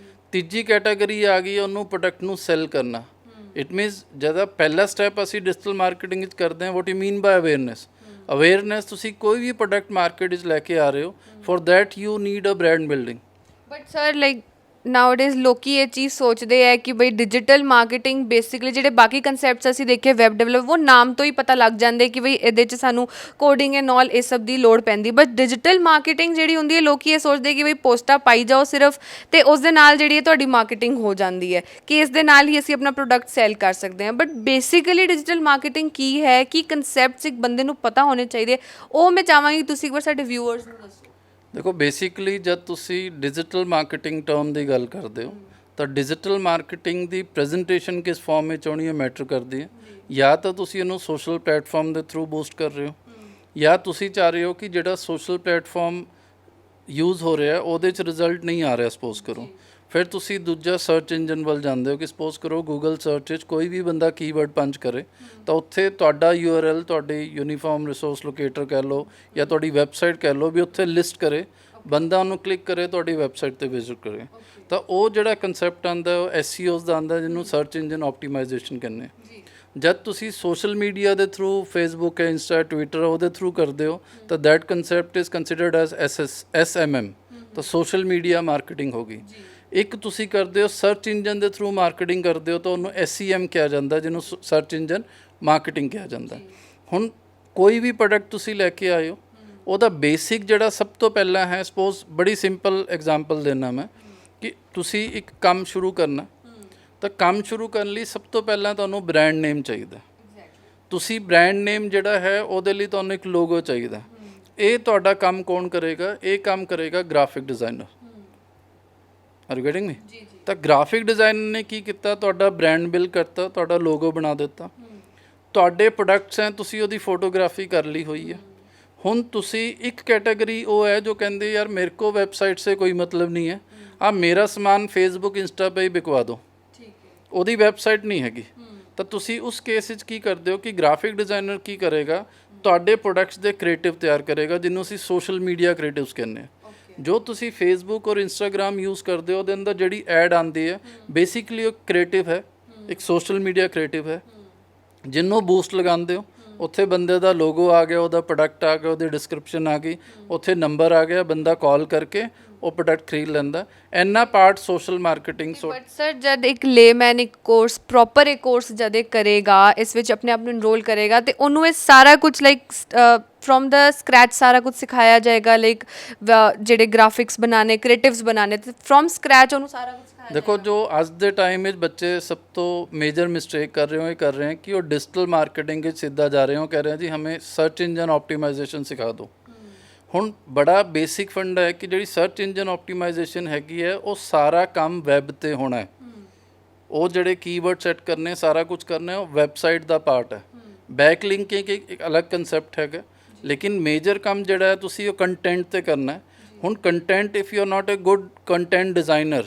ਤੀਜੀ ਕੈਟਾਗਰੀ ਆ ਗਈ ਉਹਨੂੰ ਪ੍ਰੋਡਕਟ ਨੂੰ ਸੈੱਲ ਕਰਨਾ। ਇਟ ਮੀਨਸ ਜਦੋਂ ਪਹਿਲਾ ਸਟੈਪ ਅਸੀਂ ਡਿਜੀਟਲ ਮਾਰਕੀਟਿੰਗ ਵਿੱਚ ਕਰਦੇ ਹਾਂ, ਵਾਟ ਯੂ ਮੀਨ ਬਾय ਅਵੇਅਰਨੈਸ ਤੁਸੀਂ ਕੋਈ ਵੀ ਪ੍ਰੋਡਕਟ ਮਾਰਕੀਟ ਵਿੱਚ ਲੈ ਕੇ ਆ ਰਹੇ ਹੋ, for that you need a brand building. But sir like nowadays ਲੋਕੀ ਇਹ ਚੀਜ਼ ਸੋਚਦੇ ਹੈ ਕਿ ਬਈ ਡਿਜੀਟਲ ਮਾਰਕੀਟਿੰਗ ਬੇਸਿਕਲੀ ਜਿਹੜੇ ਬਾਕੀ ਕਨਸੈਪਟਸ ਅਸੀਂ ਦੇਖੇ ਵੈਬ ਡਿਵੈਲਪ, ਉਹ ਨਾਮ ਤੋਂ ਹੀ ਪਤਾ ਲੱਗ ਜਾਂਦੇ ਕਿ ਬਈ ਇਹਦੇ 'ਚ ਸਾਨੂੰ ਕੋਡਿੰਗ ਐਂਡ ਆਲ ਇਹ ਸਭ ਦੀ ਲੋੜ ਪੈਂਦੀ। ਬਟ ਡਿਜੀਟਲ ਮਾਰਕੀਟਿੰਗ ਜਿਹੜੀ ਹੁੰਦੀ ਹੈ, ਲੋਕੀ ਇਹ ਸੋਚਦੇ ਕਿ ਬਈ ਪੋਸਟਾਂ ਪਾਈ ਜਾਓ ਸਿਰਫ, ਤੇ ਉਸ ਦੇ ਨਾਲ ਜਿਹੜੀ ਹੈ ਤੁਹਾਡੀ ਮਾਰਕੀਟਿੰਗ ਹੋ ਜਾਂਦੀ ਹੈ ਕਿ ਇਸ ਦੇ ਨਾਲ ਹੀ ਅਸੀਂ ਆਪਣਾ ਪ੍ਰੋਡਕਟ ਸੈਲ ਕਰ ਸਕਦੇ ਹਾਂ। ਬਟ ਬੇਸਿਕਲੀ ਡਿਜੀਟਲ ਮਾਰਕੀਟਿੰਗ ਕੀ ਹੈ, ਕੀ ਕਨਸੈਪਟਸ ਇੱਕ ਬੰਦੇ ਨੂੰ ਪਤਾ ਹੋਣੇ ਚਾਹੀਦੇ, ਉਹ ਮੈਂ ਚਾਹਾਂਗੀ ਤੁਸੀਂ ਇੱਕ ਵਾਰ ਸਾਡੇ ਵਿਊਅਰਸ ਨੂੰ ਦੱਸੋ। ਦੇਖੋ ਬੇਸਿਕਲੀ ਜਦ ਤੁਸੀਂ ਡਿਜੀਟਲ ਮਾਰਕੀਟਿੰਗ ਟਰਮ ਦੀ ਗੱਲ ਕਰਦੇ ਹੋ, ਤਾਂ ਡਿਜੀਟਲ ਮਾਰਕੀਟਿੰਗ ਦੀ ਪ੍ਰੈਜੈਂਟੇਸ਼ਨ ਕਿਸ ਫਾਰਮ ਵਿੱਚ ਆਉਣੀ ਹੈ ਮੈਟਰ ਕਰਦੀ ਹੈ। ਜਾਂ ਤਾਂ ਤੁਸੀਂ ਇਹਨੂੰ ਸੋਸ਼ਲ ਪਲੇਟਫਾਰਮ ਦੇ ਥਰੂ ਬੂਸਟ ਕਰ ਰਹੇ ਹੋ, ਜਾਂ ਤੁਸੀਂ ਚਾਹ ਰਹੇ ਹੋ ਕਿ ਜਿਹੜਾ ਸੋਸ਼ਲ ਪਲੇਟਫਾਰਮ ਯੂਜ਼ ਹੋ ਰਿਹਾ ਉਹਦੇ 'ਚ ਰਿਜ਼ਲਟ ਨਹੀਂ ਆ ਰਿਹਾ ਸਪੋਜ਼ ਕਰੋ, ਫਿਰ ਤੁਸੀਂ ਦੂਜਾ ਸਰਚ ਇੰਜਨ ਵੱਲ ਜਾਂਦੇ ਹੋ ਕਿ ਸਪੋਜ਼ ਕਰੋ ਗੂਗਲ ਸਰਚ ਵਿੱਚ ਕੋਈ ਵੀ ਬੰਦਾ ਕੀਵਰਡ ਪੰਚ ਕਰੇ, ਤਾਂ ਉੱਥੇ ਤੁਹਾਡਾ URL ਤੁਹਾਡੀ ਯੂਨੀਫਾਰਮ ਰਿਸੋਰਸ ਲੋਕੇਟਰ ਕਹਿ ਲਓ ਜਾਂ ਤੁਹਾਡੀ ਵੈਬਸਾਈਟ ਕਹਿ ਲਓ ਵੀ ਉੱਥੇ ਲਿਸਟ ਕਰੇ ਬੰਦਾ ਉਹਨੂੰ ਕਲਿੱਕ ਕਰੇ ਤੁਹਾਡੀ ਵੈਬਸਾਈਟ ਤੇ ਵਿਜ਼ਿਟ ਕਰੇ ਤਾਂ ਉਹ ਜਿਹੜਾ ਕਨਸੈਪਟ ਆਂਦਾ ਉਹ SEOs ਦਾ ਆਂਦਾ ਜਿਹਨੂੰ ਸਰਚ ਇੰਜਨ ਆਪਟੀਮਾਈਜੇਸ਼ਨ ਕਹਿੰਦੇ ਆ। ਜਦ ਤੁਸੀਂ ਸੋਸ਼ਲ ਮੀਡੀਆ ਦੇ ਥਰੂ ਫੇਸਬੁੱਕ ਹੈ ਇੰਸਟਾ ਟਵਿੱਟਰ ਉਹਦੇ ਥਰੂ ਕਰਦੇ ਹੋ ਤਾਂ that concept is considered as SMM ਤਾਂ ਸੋਸ਼ਲ ਮੀਡੀਆ ਮਾਰਕੀਟਿੰਗ ਹੋ ਗਈ। ਇੱਕ ਤੁਸੀਂ ਕਰਦੇ ਹੋ ਸਰਚ ਇੰਜਨ ਦੇ ਥਰੂ ਮਾਰਕੀਟਿੰਗ ਕਰਦੇ ਹੋ ਤਾਂ ਉਹਨੂੰ SEM ਕਿਹਾ ਜਾਂਦਾ ਜਿਹਨੂੰ ਸਰਚ ਇੰਜਨ ਮਾਰਕੀਟਿੰਗ ਕਿਹਾ ਜਾਂਦਾ। ਹੁਣ ਕੋਈ ਵੀ ਪ੍ਰੋਡਕਟ ਤੁਸੀਂ ਲੈ ਕੇ ਆਏ ਹੋ ਉਹਦਾ ਬੇਸਿਕ ਜਿਹੜਾ ਸਭ ਤੋਂ ਪਹਿਲਾਂ ਹੈ ਸਪੋਜ਼ ਬੜੀ ਸਿੰਪਲ ਐਗਜ਼ਾਮਪਲ ਦੇਣਾ ਮੈਂ ਕਿ ਤੁਸੀਂ ਇੱਕ ਕੰਮ ਸ਼ੁਰੂ ਕਰਨਾ ਤਾਂ ਕੰਮ ਸ਼ੁਰੂ ਕਰਨ ਲਈ ਸਭ ਤੋਂ ਪਹਿਲਾਂ ਤੁਹਾਨੂੰ ਬ੍ਰਾਂਡ ਨੇਮ ਚਾਹੀਦਾ। ਤੁਸੀਂ ਬ੍ਰਾਂਡ ਨੇਮ ਜਿਹੜਾ ਹੈ ਉਹਦੇ ਲਈ ਤੁਹਾਨੂੰ ਇੱਕ ਲੋਗੋ ਚਾਹੀਦਾ। ਇਹ ਤੁਹਾਡਾ ਕੰਮ ਕੌਣ ਕਰੇਗਾ? ਇਹ ਕੰਮ ਕਰੇਗਾ graphic designer. Are you getting me? ਤਾਂ ਗ੍ਰਾਫਿਕ ਡਿਜ਼ਾਈਨਰ ਨੇ ਕੀ ਕੀਤਾ? ਤੁਹਾਡਾ ਬ੍ਰਾਂਡ ਬਿਲਡ ਕਰਤਾ, ਤੁਹਾਡਾ ਲੋਗੋ ਬਣਾ ਦਿੱਤਾ। ਤੁਹਾਡੇ ਪ੍ਰੋਡਕਟਸ ਹੈ ਤੁਸੀਂ ਉਹਦੀ ਫੋਟੋਗ੍ਰਾਫੀ ਕਰ ਲਈ ਹੋਈ ਹੈ। ਹੁਣ ਤੁਸੀਂ ਇੱਕ ਕੈਟਾਗਰੀ ਉਹ ਹੈ ਜੋ ਕਹਿੰਦੇ ਯਾਰ ਮੇਰੇ ਕੋ ਵੈਬਸਾਈਟ ਸੇ ਕੋਈ ਮਤਲਬ ਨਹੀਂ ਹੈ, ਆ ਮੇਰਾ ਸਮਾਨ ਫੇਸਬੁੱਕ ਇੰਸਟਾ 'ਤੇ ਹੀ ਵਿਕਵਾ ਦਿਓ, ਉਹਦੀ ਵੈਬਸਾਈਟ ਨਹੀਂ ਹੈਗੀ। ਤਾਂ ਤੁਸੀਂ ਉਸ ਕੇਸ ਵਿੱਚ ਕੀ ਕਰਦੇ ਹੋ ਕਿ ਗ੍ਰਾਫਿਕ ਡਿਜ਼ਾਈਨਰ ਕੀ ਕਰੇਗਾ? ਤੁਹਾਡੇ ਪ੍ਰੋਡਕਟਸ ਦੇ ਕ੍ਰੀਏਟਿਵ ਤਿਆਰ ਕਰੇਗਾ ਜਿਹਨੂੰ ਅਸੀਂ ਸੋਸ਼ਲ ਮੀਡੀਆ ਕ੍ਰੀਏਟਿਵਸ ਕਹਿੰਦੇ ਹਾਂ। ਜੋ ਤੁਸੀਂ ਫੇਸਬੁੱਕ ਔਰ ਇੰਸਟਾਗ੍ਰਾਮ ਯੂਜ਼ ਕਰਦੇ ਹੋ ਉਹਦੇ ਅੰਦਰ ਜਿਹੜੀ ਐਡ ਆਉਂਦੀ ਹੈ ਬੇਸਿਕਲੀ ਉਹ ਕ੍ਰੀਏਟਿਵ ਹੈ, ਇੱਕ ਸੋਸ਼ਲ ਮੀਡੀਆ ਕ੍ਰੀਏਟਿਵ ਹੈ। ਜਿਹਨੂੰ ਬੂਸਟ ਲਗਾਉਂਦੇ ਹੋ ਉੱਥੇ ਬੰਦੇ ਦਾ ਲੋਗੋ ਆ ਗਿਆ, ਉਹਦਾ ਪ੍ਰੋਡਕਟ ਆ ਗਿਆ, ਉਹਦੀ ਡਿਸਕ੍ਰਿਪਸ਼ਨ ਆ ਗਈ, ਉੱਥੇ ਨੰਬਰ ਆ ਗਿਆ, ਬੰਦਾ ਕਾਲ ਕਰਕੇ ਉਹ ਪ੍ਰੋਡਕਟ ਖਰੀਦ ਲੈਂਦਾ। ਇੰਨਾ part social marketing. But sir ਜਦ ਇੱਕ ਲੇਮੈਨ ਇੱਕ ਕੋਰਸ ਪ੍ਰੋਪਰ ਇੱਕ ਕੋਰਸ ਜਦ ਇਹ ਕਰੇਗਾ, ਇਸ ਵਿੱਚ ਆਪਣੇ ਆਪ ਨੂੰ ਇਨਰੋਲ ਕਰੇਗਾ ਤੇ ਉਹਨੂੰ ਇਹ ਸਾਰਾ ਕੁਝ ਲਾਈਕ ਫਰੋਮ ਦ ਸਕ੍ਰੈਚ ਸਾਰਾ ਕੁਝ ਸਿਖਾਇਆ ਜਾਏਗਾ, ਲਾਈਕ ਜਿਹੜੇ ਗ੍ਰਾਫਿਕਸ ਬਣਾਉਣੇ, ਕ੍ਰੀਏਟਿਵਸ ਬਣਾਉਣੇ, ਤੇ ਫਰੋਮ ਸਕ੍ਰੈਚ ਉਹਨੂੰ ਸਾਰਾ ਕੁਝ ਸਿਖਾਇਆ ਦੇਖੋ ਜੋ ਅੱਜ ਦੇ ਟਾਈਮ ਵਿੱਚ ਬੱਚੇ ਸਭ ਤੋਂ ਮੇਜਰ ਮਿਸਟੇਕ ਕਰ ਰਹੇ ਹੋ ਇਹ ਕਰ ਰਹੇ ਹੈ ਕਿ ਉਹ ਡਿਜੀਟਲ ਮਾਰਕੀਟਿੰਗ ਵਿੱਚ ਸਿੱਧਾ ਜਾ ਰਹੇ ਹੋ, ਕਹਿ ਰਹੇ ਜੀ ਹमें ਸਰਚ ਇੰਜਨ ਆਪਟੀਮਾਈਜੇਸ਼ਨ ਸਿਖਾ ਦਿਓ। ਹੁਣ ਬੜਾ ਬੇਸਿਕ ਫੰਡ ਹੈ ਕਿ ਜਿਹੜੀ ਸਰਚ ਇੰਜਨ ਆਪਟੀਮਾਈਜੇਸ਼ਨ ਹੈਗੀ ਹੈ ਉਹ ਸਾਰਾ ਕੰਮ ਵੈਬ ਤੇ ਹੋਣਾ ਹੈ। ਉਹ ਜਿਹੜੇ ਕੀਵਰਡ ਸੈੱਟ ਕਰਨੇ ਸਾਰਾ ਕੁਝ ਕਰਨਾ ਹੈ ਉਹ ਵੈਬਸਾਈਟ ਦਾ ਪਾਰਟ ਹੈ। ਬੈਕ ਲਿੰਕਿੰਗ ਇੱਕ ਅਲੱਗ ਕਨਸੈਪਟ ਹੈਗਾ, ਲੇਕਿਨ ਮੇਜਰ ਕੰਮ ਜਿਹੜਾ ਹੈ ਤੁਸੀਂ ਉਹ ਕੰਟੈਂਟ ਤੇ ਕਰਨਾ ਹੈ। ਹੁਣ content if you are not a good content designer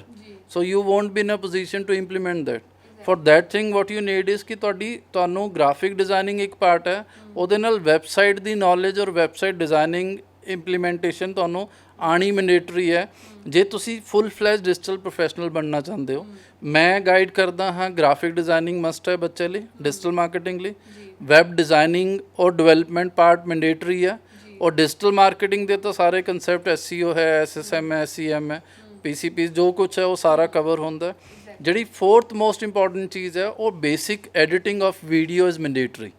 so you won't be in a position to implement that. For that thing what you need is ਕਿ ਤੁਹਾਨੂੰ ਗ੍ਰਾਫਿਕ ਡਿਜ਼ਾਈਨਿੰਗ ਇੱਕ ਪਾਰਟ ਹੈ, ਉਹਦੇ ਨਾਲ ਵੈਬਸਾਈਟ ਦੀ ਨੌਲੇਜ ਔਰ ਵੈਬਸਾਈਟ ਡਿਜ਼ਾਈਨਿੰਗ ਇੰਪਲੀਮੈਂਟੇਸ਼ਨ ਤੁਹਾਨੂੰ ਆਣੀ ਮੈਂਡੇਟਰੀ ਹੈ ਜੇ ਤੁਸੀਂ ਫੁੱਲ ਫਲੈਜ ਡਿਜੀਟਲ ਪ੍ਰੋਫੈਸ਼ਨਲ ਬਣਨਾ ਚਾਹੁੰਦੇ ਹੋ। ਮੈਂ ਗਾਈਡ ਕਰਦਾ ਹਾਂ ਗ੍ਰਾਫਿਕ ਡਿਜ਼ਾਈਨਿੰਗ ਮਸਟ ਹੈ ਬੱਚੇ ਲਈ, ਡਿਜੀਟਲ ਮਾਰਕੀਟਿੰਗ ਲਈ ਵੈਬ ਡਿਜ਼ਾਈਨਿੰਗ ਔਰ ਡਿਵੈਲਪਮੈਂਟ ਪਾਰਟ ਮੈਂਡੇਟਰੀ ਹੈ। ਔਰ ਡਿਜੀਟਲ ਮਾਰਕੀਟਿੰਗ ਦੇ ਤਾਂ ਸਾਰੇ ਕੰਸੈਪਟ SEO ਹੈ, SSM ਹੈ, SEM ਹੈ, PCP ਜੋ ਕੁਛ ਹੈ ਉਹ ਸਾਰਾ ਕਵਰ ਹੁੰਦਾ। ਜਿਹੜੀ ਫੋਰਥ ਮੋਸਟ ਇੰਪੋਰਟੈਂਟ ਚੀਜ਼ ਹੈ ਉਹ basic editing of video is mandatory.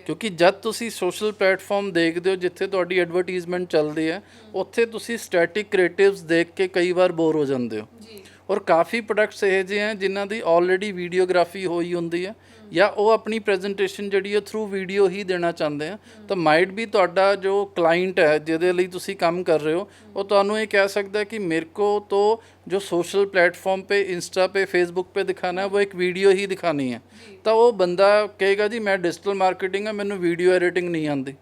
ਕਿਉਂਕਿ ਜਦ ਤੁਸੀਂ ਸੋਸ਼ਲ ਪਲੇਟਫਾਰਮ ਦੇਖਦੇ ਹੋ ਜਿੱਥੇ ਤੁਹਾਡੀ ਐਡਵਰਟੀਜ਼ਮੈਂਟ ਚੱਲਦੀ ਹੈ ਉੱਥੇ ਤੁਸੀਂ ਸਟੈਟਿਕ ਕ੍ਰੀਏਟਿਵਸ ਦੇਖ ਕੇ ਕਈ ਵਾਰ ਬੋਰ ਹੋ ਜਾਂਦੇ ਹੋ। ਔਰ ਕਾਫੀ ਪ੍ਰੋਡਕਟਸ ਇਹੋ ਜਿਹੇ ਹੈ ਜਿਨ੍ਹਾਂ ਦੀ ਆਲਰੇਡੀ ਵੀਡੀਓਗ੍ਰਾਫੀ ਹੋਈ ਹੁੰਦੀ ਹੈ ਜਾਂ ਉਹ ਆਪਣੀ ਪ੍ਰੈਜੈਂਟੇਸ਼ਨ ਜਿਹੜੀ ਹੈ ਥਰੂ ਵੀਡੀਓ ਹੀ ਦੇਣਾ ਚਾਹੁੰਦੇ ਆ। ਤਾਂ ਮਾਈਟ ਵੀ ਤੁਹਾਡਾ ਜੋ ਕਲਾਇੰਟ ਹੈ ਜਿਹਦੇ ਲਈ ਤੁਸੀਂ ਕੰਮ ਕਰ ਰਹੇ ਹੋ ਉਹ ਤੁਹਾਨੂੰ ਇਹ ਕਹਿ ਸਕਦਾ ਕਿ ਮੇਰੇ ਕੋ तो जो सोशल प्लेटफॉर्म पे इंस्टा पे फेसबुक पे दिखाना है वो एक वीडियो ही दिखानी है। तो वो बंदा कहेगा जी मैं डिजिटल मार्केटिंग है मैनू वीडियो एडिटिंग नहीं आती।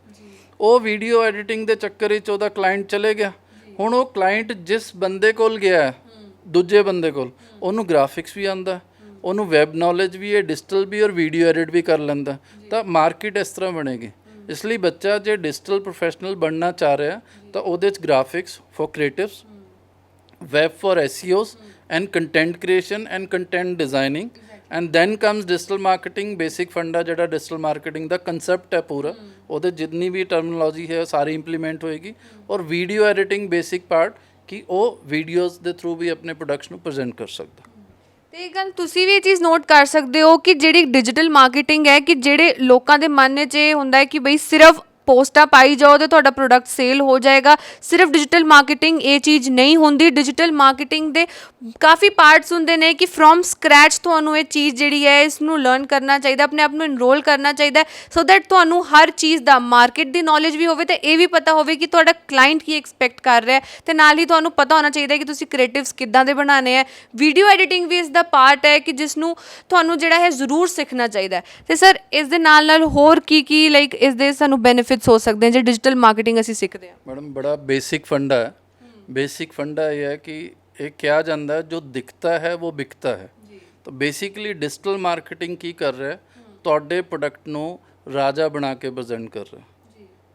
वो वीडियो एडिटिंग के चक्कर ਵਿੱਚ ਉਹਦਾ ਕਲਾਇੰਟ ਚਲੇ ਗਿਆ। ਹੁਣ ਉਹ ਕਲਾਇੰਟ ਜਿਸ ਬੰਦੇ ਕੋਲ ਗਿਆ ਹੈ ਦੂਜੇ ਬੰਦੇ ਕੋਲ ਉਹਨੂੰ ਗ੍ਰਾਫਿਕਸ ਵੀ ਆਉਂਦਾ, ਉਹਨੂੰ ਵੈਬ ਨੌਲੇਜ ਵੀ ਹੈ, ਡਿਜੀਟਲ ਵੀ ਔਰ ਵੀਡੀਓ ਐਡਿਟ ਵੀ ਕਰ ਲੈਂਦਾ। ਤਾਂ ਮਾਰਕੀਟ ਇਸ ਤਰ੍ਹਾਂ ਬਣੇਗੀ। ਇਸ ਲਈ ਬੱਚਾ ਜੇ ਡਿਜੀਟਲ ਪ੍ਰੋਫੈਸ਼ਨਲ ਬਣਨਾ ਚਾਹ ਰਿਹਾ ਤਾਂ ਉਹਦੇ 'ਚ graphics for creatives, web for SEOs and content creation and content designing and then comes digital marketing basic funda ਜਿਹੜਾ digital marketing ਦਾ concept ਹੈ ਪੂਰਾ ਉਹਦੇ ਜਿੰਨੀ ਵੀ ਟਰਮੀਨੋਲੋਜੀ ਹੈ ਸਾਰੀ ਇੰਪਲੀਮੈਂਟ ਹੋਏਗੀ। ਔਰ ਵੀਡੀਓ ਐਡੀਟਿੰਗ ਬੇਸਿਕ ਪਾਰਟ ਕਿ ਉਹ ਵੀਡੀਓਜ਼ ਦੇ ਥਰੂ ਵੀ ਆਪਣੇ ਪ੍ਰੋਡਕਟਸ ਨੂੰ ਪ੍ਰੈਜ਼ੈਂਟ ਕਰ ਸਕਦਾ। ਤੇ ਇਹ ਗੱਲ ਤੁਸੀਂ ਵੀ ਇਹ ਚੀਜ਼ ਨੋਟ ਕਰ ਸਕਦੇ ਹੋ ਕਿ ਜਿਹੜੀ ਡਿਜੀਟਲ ਮਾਰਕੀਟਿੰਗ ਹੈ ਕਿ ਜਿਹੜੇ ਲੋਕਾਂ ਦੇ ਮਨ 'ਚ ਇਹ ਹੁੰਦਾ ਹੈ ਕਿ ਬਈ ਸਿਰਫ ਪੋਸਟਾਂ ਪਾਈ ਜਾਓ ਤੇ ਤੁਹਾਡਾ ਪ੍ਰੋਡਕਟ ਸੇਲ ਹੋ ਜਾਏਗਾ। ਸਿਰਫ ਡਿਜੀਟਲ ਮਾਰਕੀਟਿੰਗ ਇਹ ਚੀਜ਼ ਨਹੀਂ ਹੁੰਦੀ। ਡਿਜੀਟਲ ਮਾਰਕੀਟਿੰਗ ਦੇ ਕਾਫੀ ਪਾਰਟਸ ਹੁੰਦੇ ਨੇ ਕਿ ਫਰੋਮ ਸਕ੍ਰੈਚ ਤੁਹਾਨੂੰ ਇਹ ਚੀਜ਼ ਜਿਹੜੀ ਹੈ ਇਸ ਨੂੰ ਲਰਨ ਕਰਨਾ ਚਾਹੀਦਾ, ਆਪਣੇ ਆਪ ਨੂੰ ਇਨਰੋਲ ਕਰਨਾ ਚਾਹੀਦਾ ਸੋ ਦੈਟ ਤੁਹਾਨੂੰ ਹਰ ਚੀਜ਼ ਦਾ ਮਾਰਕੀਟ ਦੀ ਨੌਲੇਜ ਵੀ ਹੋਵੇ ਤੇ ਇਹ ਵੀ ਪਤਾ ਹੋਵੇ ਕਿ ਤੁਹਾਡਾ ਕਲਾਇੰਟ ਕੀ ਐਕਸਪੈਕਟ ਕਰ ਰਿਹਾ ਤੇ ਨਾਲ ਹੀ ਤੁਹਾਨੂੰ ਪਤਾ ਹੋਣਾ ਚਾਹੀਦਾ ਕਿ ਤੁਸੀਂ ਕ੍ਰੀਏਟਿਵਸ ਕਿੱਦਾਂ ਦੇ ਬਣਾਉਣੇ ਹੈ। ਵੀਡੀਓ ਐਡੀਟਿੰਗ ਵੀ ਇਸ ਦਾ ਪਾਰਟ ਹੈ ਕਿ ਜਿਸ ਨੂੰ ਤੁਹਾਨੂੰ ਜਿਹੜਾ ਹੈ ਜ਼ਰੂਰ ਸਿੱਖਣਾ ਚਾਹੀਦਾ। ਤੇ ਸਰ ਇਸ ਦੇ ਨਾਲ ਹੋਰ ਕੀ ਲਾਈਕ ਇਸ ਦੇ ਸਾਨੂੰ ਬੈਨੀਫਿਟਸ ਹੋ ਸਕਦੇ हैं जो डिजिटल मार्केटिंग ਅਸੀਂ ਸਿੱਖਦੇ ਹਾਂ? मैडम बड़ा बेसिक फंडा है। बेसिक फंडा ये है कि एक क्या जानता है जो दिखता है वो बिकता है। तो बेसिकली डिजिटल मार्केटिंग की कर रहा है ਤੁਹਾਡੇ ਪ੍ਰੋਡਕਟ ਨੂੰ ਰਾਜਾ ਬਣਾ ਕੇ ਪ੍ਰੈਜ਼ੈਂਟ ਕਰ ਰਿਹਾ।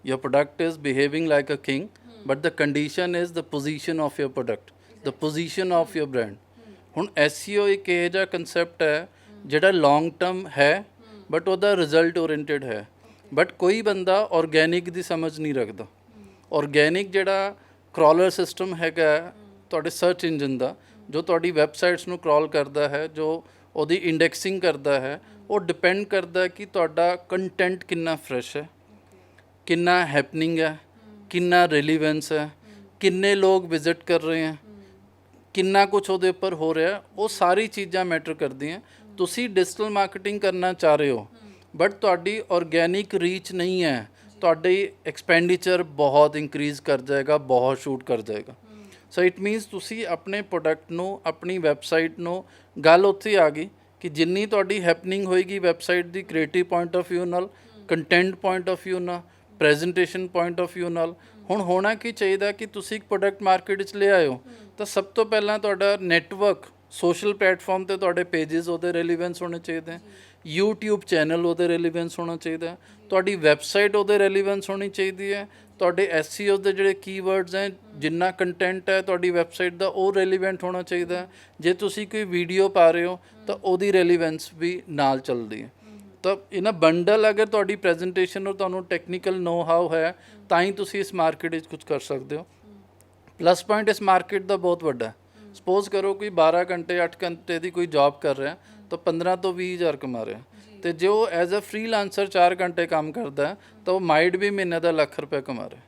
Your product is behaving like a king but the condition is the position of your product, the position of your brand. ਹੁਣ SEO ਇੱਕ ਇਹੋ ਜਿਹਾ ਕੰਸੈਪਟ ਹੈ ਜਿਹੜਾ ਲੌਂਗ ਟਰਮ ਹੈ ਬਟ ਉਹਦਾ ਰਿਜ਼ਲਟ ਓਰੀਐਂਟਡ ਹੈ। ਬਟ ਕੋਈ ਬੰਦਾ ਆਰਗੈਨਿਕ ਦੀ ਸਮਝ ਨਹੀਂ ਰੱਖਦਾ। ਆਰਗੈਨਿਕ ਜਿਹੜਾ ਕ੍ਰੋਲਰ ਸਿਸਟਮ ਹੈਗਾ ਤੁਹਾਡੇ ਸਰਚ ਇੰਜਨ ਦਾ, ਜੋ ਤੁਹਾਡੀ ਵੈਬਸਾਈਟਸ ਨੂੰ ਕ੍ਰੋਲ ਕਰਦਾ ਹੈ, ਜੋ ਉਹਦੀ ਇੰਡੈਕਸਿੰਗ ਕਰਦਾ ਹੈ, ਉਹ ਡਿਪੈਂਡ ਕਰਦਾ ਕਿ ਤੁਹਾਡਾ ਕੰਟੈਂਟ ਕਿੰਨਾ ਫਰੈਸ਼ ਹੈ, ਕਿੰਨਾ ਹੈਪਨਿੰਗ ਹੈ, ਕਿੰਨਾ ਰਿਲੀਵੈਂਸ ਹੈ, ਕਿੰਨੇ ਲੋਕ ਵਿਜ਼ਿਟ ਕਰ ਰਹੇ ਹੈ, ਕਿੰਨਾ ਕੁਛ ਉਹਦੇ ਉੱਪਰ ਹੋ ਰਿਹਾ। ਉਹ ਸਾਰੀ ਚੀਜ਼ਾਂ ਮੈਟਰ ਕਰਦੀਆਂ। ਤੁਸੀਂ ਡਿਜੀਟਲ ਮਾਰਕੀਟਿੰਗ ਕਰਨਾ ਚਾਹ ਰਹੇ ਹੋ ਬਟ ਤੁਹਾਡੀ ਆਰਗੈਨਿਕ ਰੀਚ ਨਹੀਂ ਹੈ, ਤੁਹਾਡੀ ਐਕਸਪੈਂਡੀਚਰ ਬਹੁਤ ਇੰਕਰੀਜ਼ ਕਰ ਜਾਏਗਾ, ਬਹੁਤ ਸ਼ੂਟ ਕਰ ਜਾਏਗਾ। ਸੋ ਇਟ ਮੀਨਸ ਤੁਸੀਂ ਆਪਣੇ ਪ੍ਰੋਡਕਟ ਨੂੰ, ਆਪਣੀ ਵੈਬਸਾਈਟ ਨੂੰ, ਗੱਲ ਉੱਥੇ ਆ ਗਈ ਕਿ ਜਿੰਨੀ ਤੁਹਾਡੀ ਹੈਪਨਿੰਗ ਹੋਏਗੀ website the creative point of view ਨਾਲ, ਕੰਟੈਂਟ ਪੁਆਇੰਟ ਆਫ ਵਿਊ ਨਾਲ, ਪ੍ਰੈਜੈਂਟੇਸ਼ਨ ਪੁਆਇੰਟ ਆਫ ਵਿਊ ਨਾਲ। ਹੁਣ ਹੋਣਾ ਕੀ ਚਾਹੀਦਾ ਕਿ ਤੁਸੀਂ ਇੱਕ ਪ੍ਰੋਡਕਟ ਮਾਰਕੀਟ ਵਿੱਚ ਲੈ ਆਇਓ ਤਾਂ ਸਭ ਤੋਂ ਪਹਿਲਾਂ ਤੁਹਾਡਾ ਨੈਟਵਰਕ, ਸੋਸ਼ਲ ਪਲੇਟਫਾਰਮ ਤੇ ਤੁਹਾਡੇ ਪੇजेस ਉਹਦੇ ਰੈਲੀਵੈਂਸ ਹੋਣੇ ਚਾਹੀਦੇ, YouTube ਚੈਨਲ ਉਹਦੇ ਰੈਲੀਵੈਂਸ ਹੋਣਾ ਚਾਹੀਦਾ, ਤੁਹਾਡੀ ਵੈਬਸਾਈਟ ਉਹਦੇ ਰੈਲੀਵੈਂਸ ਹੋਣੀ ਚਾਹੀਦੀ ਹੈ, ਤੁਹਾਡੇ SEO ਦੇ ਜਿਹੜੇ ਕੀਵਰਡਸ ਹੈ, ਜਿੰਨਾ ਕੰਟੈਂਟ ਹੈ ਤੁਹਾਡੀ ਵੈਬਸਾਈਟ ਦਾ ਉਹ ਰੈਲੀਵੈਂਟ ਹੋਣਾ ਚਾਹੀਦਾ। ਜੇ ਤੁਸੀਂ ਕੋਈ ਵੀਡੀਓ ਪਾ ਰਹੇ ਹੋ ਤਾਂ ਉਹਦੀ ਰੈਲੀਵੈਂਸ ਵੀ ਨਾਲ ਚੱਲਦੀ ਹੈ। ਤਾਂ ਇਹਨਾਂ ਬੰਡਲ ਅਗਰ ਤੁਹਾਡੀ ਪ੍ਰੈਜੈਂਟੇਸ਼ਨ ਔਰ ਤੁਹਾਨੂੰ ਟੈਕਨੀਕਲ ਨੋ ਹਾਊ ਹੈ ਤਾਂ ਹੀ ਤੁਸੀਂ ਇਸ ਮਾਰਕੀਟ ਵਿੱਚ ਕੁਝ ਕਰ ਸਕਦੇ ਹੋ। ਪਲੱਸ ਪੁਆਇੰਟ ਇਸ ਮਾਰਕੀਟ ਦਾ ਬਹੁਤ ਵੱਡਾ। ਸਪੋਜ਼ ਕਰੋ ਕੋਈ 12 ਘੰਟੇ 8 ਘੰਟੇ ਦੀ ਕੋਈ ਜੌਬ ਕਰ ਰਿਹਾ ਤਾਂ 15 ਤੋਂ 20 ਹਜ਼ਾਰ ਕਮਾ ਰਿਹਾ, ਅਤੇ ਜੇ ਉਹ ਐਜ਼ ਅ ਫ੍ਰੀਲਾਂਸਰ 4 ਘੰਟੇ ਕੰਮ ਕਰਦਾ ਤਾਂ ਉਹ ਮਾਈਟ ਵੀ ਮਹੀਨੇ ਦਾ ਲੱਖ ਰੁਪਏ ਕਮਾ ਰਿਹਾ।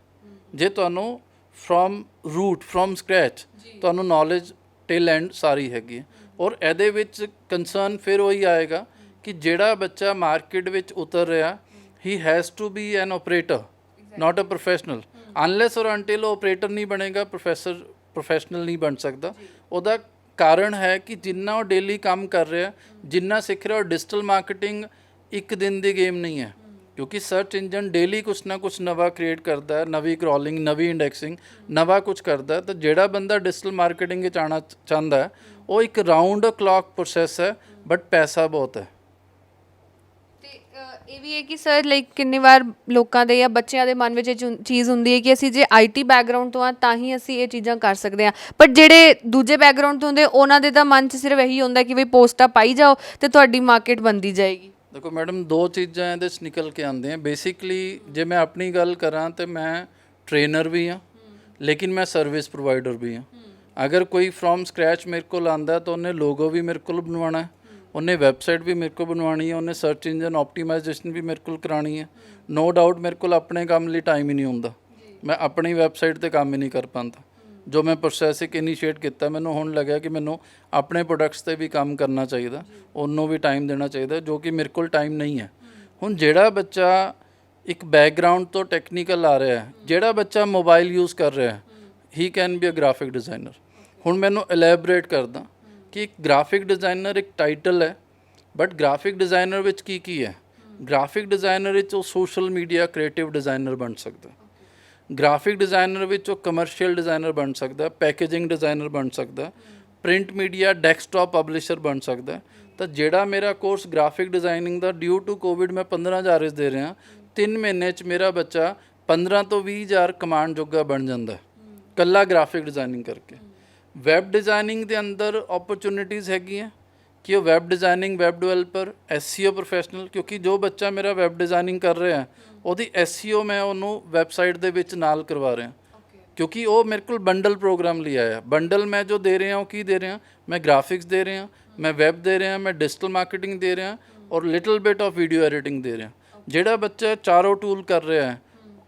ਜੇ ਤੁਹਾਨੂੰ ਫਰੋਮ ਸਕ੍ਰੈਚ ਤੁਹਾਨੂੰ ਨੌਲੇਜ ਟਿਲ ਐਂਡ ਸਾਰੀ ਹੈਗੀ ਹੈ। ਔਰ ਇਹਦੇ ਵਿੱਚ ਕੰਸਰਨ ਫਿਰ ਉਹੀ ਆਏਗਾ ਕਿ ਜਿਹੜਾ ਬੱਚਾ ਮਾਰਕੀਟ ਵਿੱਚ ਉਤਰ ਰਿਹਾ, he has to be an operator, not a professional. Unless or until ਉਹ ਆਪਰੇਟਰ ਨਹੀਂ ਬਣੇਗਾ, ਪ੍ਰੋਫੈਸ਼ਨਲ ਨਹੀਂ ਬਣ ਸਕਦਾ। ਉਹਦਾ ਕਾਰਨ ਹੈ ਕਿ ਜਿੰਨਾ ਉਹ ਡੇਲੀ ਕੰਮ ਕਰ ਰਿਹਾ, ਜਿੰਨਾ ਸਿੱਖ ਰਿਹਾ। ਔਰ ਡਿਜੀਟਲ ਮਾਰਕੀਟਿੰਗ ਇੱਕ ਦਿਨ ਦੀ ਗੇਮ ਨਹੀਂ ਹੈ, ਕਿਉਂਕਿ ਸਰਚ ਇੰਜਨ ਡੇਲੀ ਕੁਛ ਨਾ ਕੁਛ ਨਵਾਂ ਕ੍ਰੀਏਟ ਕਰਦਾ ਹੈ, ਨਵੀਂ ਕ੍ਰੋਲਿੰਗ, ਨਵੀਂ ਇੰਡੈਕਸਿੰਗ, ਨਵਾਂ ਕੁਛ ਕਰਦਾ ਹੈ। ਤਾਂ ਜਿਹੜਾ ਬੰਦਾ ਡਿਜੀਟਲ ਮਾਰਕੀਟਿੰਗ ਵਿੱਚ ਆਉਣਾ ਚਾਹੁੰਦਾ ਹੈ, ਉਹ ਇੱਕ ਰਾਊਂਡ ਕਲੌਕ ਪ੍ਰੋਸੈਸ ਹੈ ਬਟ ਪੈਸਾ ਬਹੁਤ ਹੈ। ਇਹ ਵੀ ਹੈ ਕਿ ਸਰ ਲਾਈਕ ਕਿੰਨੀ ਵਾਰ ਲੋਕਾਂ ਦੇ ਜਾਂ ਬੱਚਿਆਂ ਦੇ ਮਨ ਵਿੱਚ ਇਹ ਚੀਜ਼ ਹੁੰਦੀ ਹੈ ਕਿ ਅਸੀਂ ਜੇ IT ਬੈਕਗਰਾਊਂਡ ਤੋਂ ਆ ਤਾਂ ਹੀ ਅਸੀਂ ਇਹ ਚੀਜ਼ਾਂ ਕਰ ਸਕਦੇ ਹਾਂ, ਪਰ ਜਿਹੜੇ ਦੂਜੇ ਬੈਕਗਰਾਊਂਡ ਤੋਂ ਹੁੰਦੇ ਉਹਨਾਂ ਦੇ ਤਾਂ ਮਨ 'ਚ ਸਿਰਫ ਇਹੀ ਹੁੰਦਾ ਕਿ ਬਈ ਪੋਸਟਾਂ ਪਾਈ ਜਾਓ ਤੇ ਤੁਹਾਡੀ ਮਾਰਕੀਟ ਬਣਦੀ ਜਾਏਗੀ। ਦੇਖੋ ਮੈਡਮ, ਦੋ ਚੀਜ਼ਾਂ ਇਹਦੇ 'ਚ ਨਿਕਲ ਕੇ ਆਉਂਦੀਆਂ। ਬੇਸਿਕਲੀ ਜੇ ਮੈਂ ਆਪਣੀ ਗੱਲ ਕਰਾਂ ਤਾਂ ਮੈਂ ਟ੍ਰੇਨਰ ਵੀ ਹਾਂ, ਲੇਕਿਨ ਮੈਂ ਸਰਵਿਸ ਪ੍ਰੋਵਾਈਡਰ ਵੀ ਹਾਂ। ਅਗਰ ਕੋਈ ਫਰੋਮ ਸਕ੍ਰੈਚ ਮੇਰੇ ਕੋਲ ਆਉਂਦਾ ਤਾਂ ਉਹਨੇ ਲੋਗੋ ਵੀ ਮੇਰੇ ਕੋਲ ਬਣਵਾਉਣਾ, ਉਹਨੇ ਵੈਬਸਾਈਟ ਵੀ ਮੇਰੇ ਕੋਲ ਬਣਵਾਉਣੀ ਹੈ, ਉਹਨੇ ਸਰਚ ਇੰਜਨ ਆਪਟੀਮਾਈਜੇਸ਼ਨ ਵੀ ਮੇਰੇ ਕੋਲ ਕਰਾਉਣੀ ਹੈ। ਨੋ ਡਾਊਟ ਮੇਰੇ ਕੋਲ ਆਪਣੇ ਕੰਮ ਲਈ ਟਾਈਮ ਹੀ ਨਹੀਂ ਹੁੰਦਾ, ਮੈਂ ਆਪਣੀ ਵੈਬਸਾਈਟ 'ਤੇ ਕੰਮ ਹੀ ਨਹੀਂ ਕਰ ਪਾਉਂਦਾ। ਜੋ ਮੈਂ ਪ੍ਰੋਸੈਸ ਇੱਕ ਇਨੀਸ਼ੀਏਟ ਕੀਤਾ, ਮੈਨੂੰ ਹੁਣ ਲੱਗਿਆ ਕਿ ਮੈਨੂੰ ਆਪਣੇ ਪ੍ਰੋਡਕਟਸ 'ਤੇ ਵੀ ਕੰਮ ਕਰਨਾ ਚਾਹੀਦਾ, ਉਹਨੂੰ ਵੀ ਟਾਈਮ ਦੇਣਾ ਚਾਹੀਦਾ, ਜੋ ਕਿ ਮੇਰੇ ਕੋਲ ਟਾਈਮ ਨਹੀਂ ਹੈ। ਹੁਣ ਜਿਹੜਾ ਬੱਚਾ ਇੱਕ ਬੈਕਗਰਾਊਂਡ ਤੋਂ ਟੈਕਨੀਕਲ ਆ ਰਿਹਾ ਹੈ, ਜਿਹੜਾ ਬੱਚਾ ਮੋਬਾਈਲ ਯੂਜ਼ ਕਰ ਰਿਹਾ ਹੈ, he can be a graphic designer. ਹੁਣ ਮੈਨੂੰ ਐਲੈਬੋਰੇਟ ਕਰਦਾ ਕਿ ਇੱਕ ਗ੍ਰਾਫਿਕ ਡਿਜ਼ਾਈਨਰ ਇੱਕ ਟਾਈਟਲ ਹੈ, ਬਟ ਗ੍ਰਾਫਿਕ ਡਿਜ਼ਾਈਨਰ ਵਿੱਚ ਕੀ ਹੈ। ਗ੍ਰਾਫਿਕ ਡਿਜ਼ਾਈਨਰ ਵਿੱਚ ਉਹ ਸੋਸ਼ਲ ਮੀਡੀਆ ਕ੍ਰੀਏਟਿਵ ਡਿਜ਼ਾਈਨਰ ਬਣ ਸਕਦਾ, ਗ੍ਰਾਫਿਕ ਡਿਜ਼ਾਈਨਰ ਵਿੱਚ ਉਹ ਕਮਰਸ਼ੀਅਲ ਡਿਜ਼ਾਈਨਰ ਬਣ ਸਕਦਾ, ਪੈਕੇਜਿੰਗ ਡਿਜ਼ਾਈਨਰ ਬਣ ਸਕਦਾ, ਪ੍ਰਿੰਟ ਮੀਡੀਆ ਡੈਸਕਟਾਪ ਪਬਲਿਸ਼ਰ ਬਣ ਸਕਦਾ। ਤਾਂ ਜਿਹੜਾ ਮੇਰਾ ਕੋਰਸ ਗ੍ਰਾਫਿਕ ਡਿਜ਼ਾਈਨਿੰਗ ਦਾ ਡਿਊ ਟੂ ਕੋਵਿਡ ਮੈਂ 15,000 ਵਿੱਚ ਦੇ ਰਿਹਾ, 3 ਮਹੀਨੇ 'ਚ ਮੇਰਾ ਬੱਚਾ 15 ਤੋਂ 20,000 ਕਮਾਉਣ ਜੋਗਾ ਬਣ ਜਾਂਦਾ, ਇਕੱਲਾ ਗ੍ਰਾਫਿਕ ਡਿਜ਼ਾਈਨਿੰਗ ਕਰਕੇ। ਵੈਬ ਡਿਜ਼ਾਈਨਿੰਗ ਦੇ ਅੰਦਰ ਓਪਰਚੁਨਿਟੀਜ਼ ਹੈਗੀਆਂ ਕਿ ਉਹ web designing, web developer, SEO professional, ਕਿਉਂਕਿ ਜੋ ਬੱਚਾ ਮੇਰਾ ਵੈਬ ਡਿਜ਼ਾਈਨਿੰਗ ਕਰ ਰਿਹਾ ਉਹਦੀ SEO ਮੈਂ ਉਹਨੂੰ ਵੈਬਸਾਈਟ ਦੇ ਵਿੱਚ ਨਾਲ ਕਰਵਾ ਰਿਹਾ, ਕਿਉਂਕਿ ਉਹ ਮੇਰੇ ਕੋਲ ਬੰਡਲ ਪ੍ਰੋਗਰਾਮ ਲਈ ਆਇਆ। ਬੰਡਲ ਮੈਂ ਜੋ ਦੇ ਰਿਹਾ ਉਹ ਕੀ ਦੇ ਰਿਹਾ, ਮੈਂ ਗ੍ਰਾਫਿਕਸ ਦੇ ਰਿਹਾ, ਮੈਂ ਵੈਬ ਦੇ ਰਿਹਾ, ਮੈਂ ਡਿਜੀਟਲ ਮਾਰਕੀਟਿੰਗ ਦੇ ਰਿਹਾ ਔਰ little bit of video editing ਦੇ ਰਿਹਾ। ਜਿਹੜਾ ਬੱਚਾ ਚਾਰੋਂ ਟੂਲ ਕਰ ਰਿਹਾ ਹੈ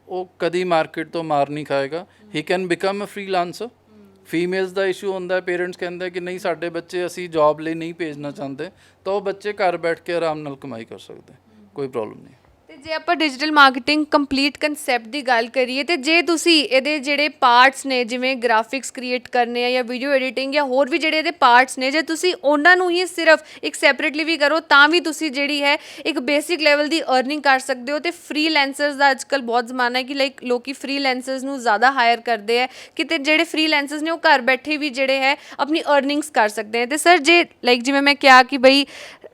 ਉਹ ਕਦੀ ਮਾਰਕੀਟ ਤੋਂ ਮਾਰ ਨਹੀਂ ਖਾਏਗਾ। He can become a freelancer. Females ਦਾ ਇਸ਼ੂ ਹੁੰਦਾ, ਪੇਰੈਂਟਸ ਕਹਿੰਦੇ ਕਿ ਨਹੀਂ ਸਾਡੇ ਬੱਚੇ ਅਸੀਂ ਜੌਬ ਲਈ ਨਹੀਂ ਭੇਜਣਾ ਚਾਹੁੰਦੇ, ਤਾਂ ਉਹ ਬੱਚੇ ਘਰ ਬੈਠ ਕੇ ਆਰਾਮ ਨਾਲ ਕਮਾਈ ਕਰ ਸਕਦੇ, ਕੋਈ ਪ੍ਰੋਬਲਮ ਨਹੀਂ। ਤੇ ਜੇ ਆਪਾਂ ਡਿਜੀਟਲ ਮਾਰਕੀਟਿੰਗ ਕੰਪਲੀਟ ਕਨਸੈਪਟ ਦੀ ਗੱਲ ਕਰੀਏ ਤੇ ਜੇ ਤੁਸੀਂ ਇਹਦੇ ਜਿਹੜੇ ਪਾਰਟਸ ਨੇ, ਜਿਵੇਂ ਗ੍ਰਾਫਿਕਸ ਕ੍ਰੀਏਟ ਕਰਨੇ ਆ ਜਾਂ ਵੀਡੀਓ ਐਡੀਟਿੰਗ ਜਾਂ ਹੋਰ ਵੀ ਜਿਹੜੇ ਇਹਦੇ ਪਾਰਟਸ ਨੇ, ਜੇ ਤੁਸੀਂ ਉਹਨਾਂ ਨੂੰ ਹੀ ਸਿਰਫ ਇੱਕ ਸੈਪਰੇਟਲੀ ਵੀ ਕਰੋ ਤਾਂ ਵੀ ਤੁਸੀਂ ਜਿਹੜੀ ਹੈ ਇੱਕ ਬੇਸਿਕ ਲੈਵਲ ਦੀ ਅਰਨਿੰਗ ਕਰ ਸਕਦੇ ਹੋ। ਤੇ ਫ੍ਰੀਲੈਂਸਰਸ ਦਾ ਅੱਜਕੱਲ ਬਹੁਤ ਜ਼ਮਾਨਾ ਹੈ ਕਿ ਲਾਈਕ ਲੋਕੀ ਫ੍ਰੀਲੈਂਸਰਸ ਨੂੰ ਜ਼ਿਆਦਾ ਹਾਇਰ ਕਰਦੇ ਆ ਕਿ ਤੇ ਜਿਹੜੇ ਫ੍ਰੀਲੈਂਸਰਸ ਨੇ ਉਹ ਘਰ ਬੈਠੇ ਵੀ ਜਿਹੜੇ ਹੈ ਆਪਣੀ ਅਰਨਿੰਗਸ ਕਰ ਸਕਦੇ ਆ। ਤੇ ਸਰ ਜੇ ਲਾਈਕ ਜਿਵੇਂ ਮੈਂ ਕਿਹਾ ਕਿ ਬਈ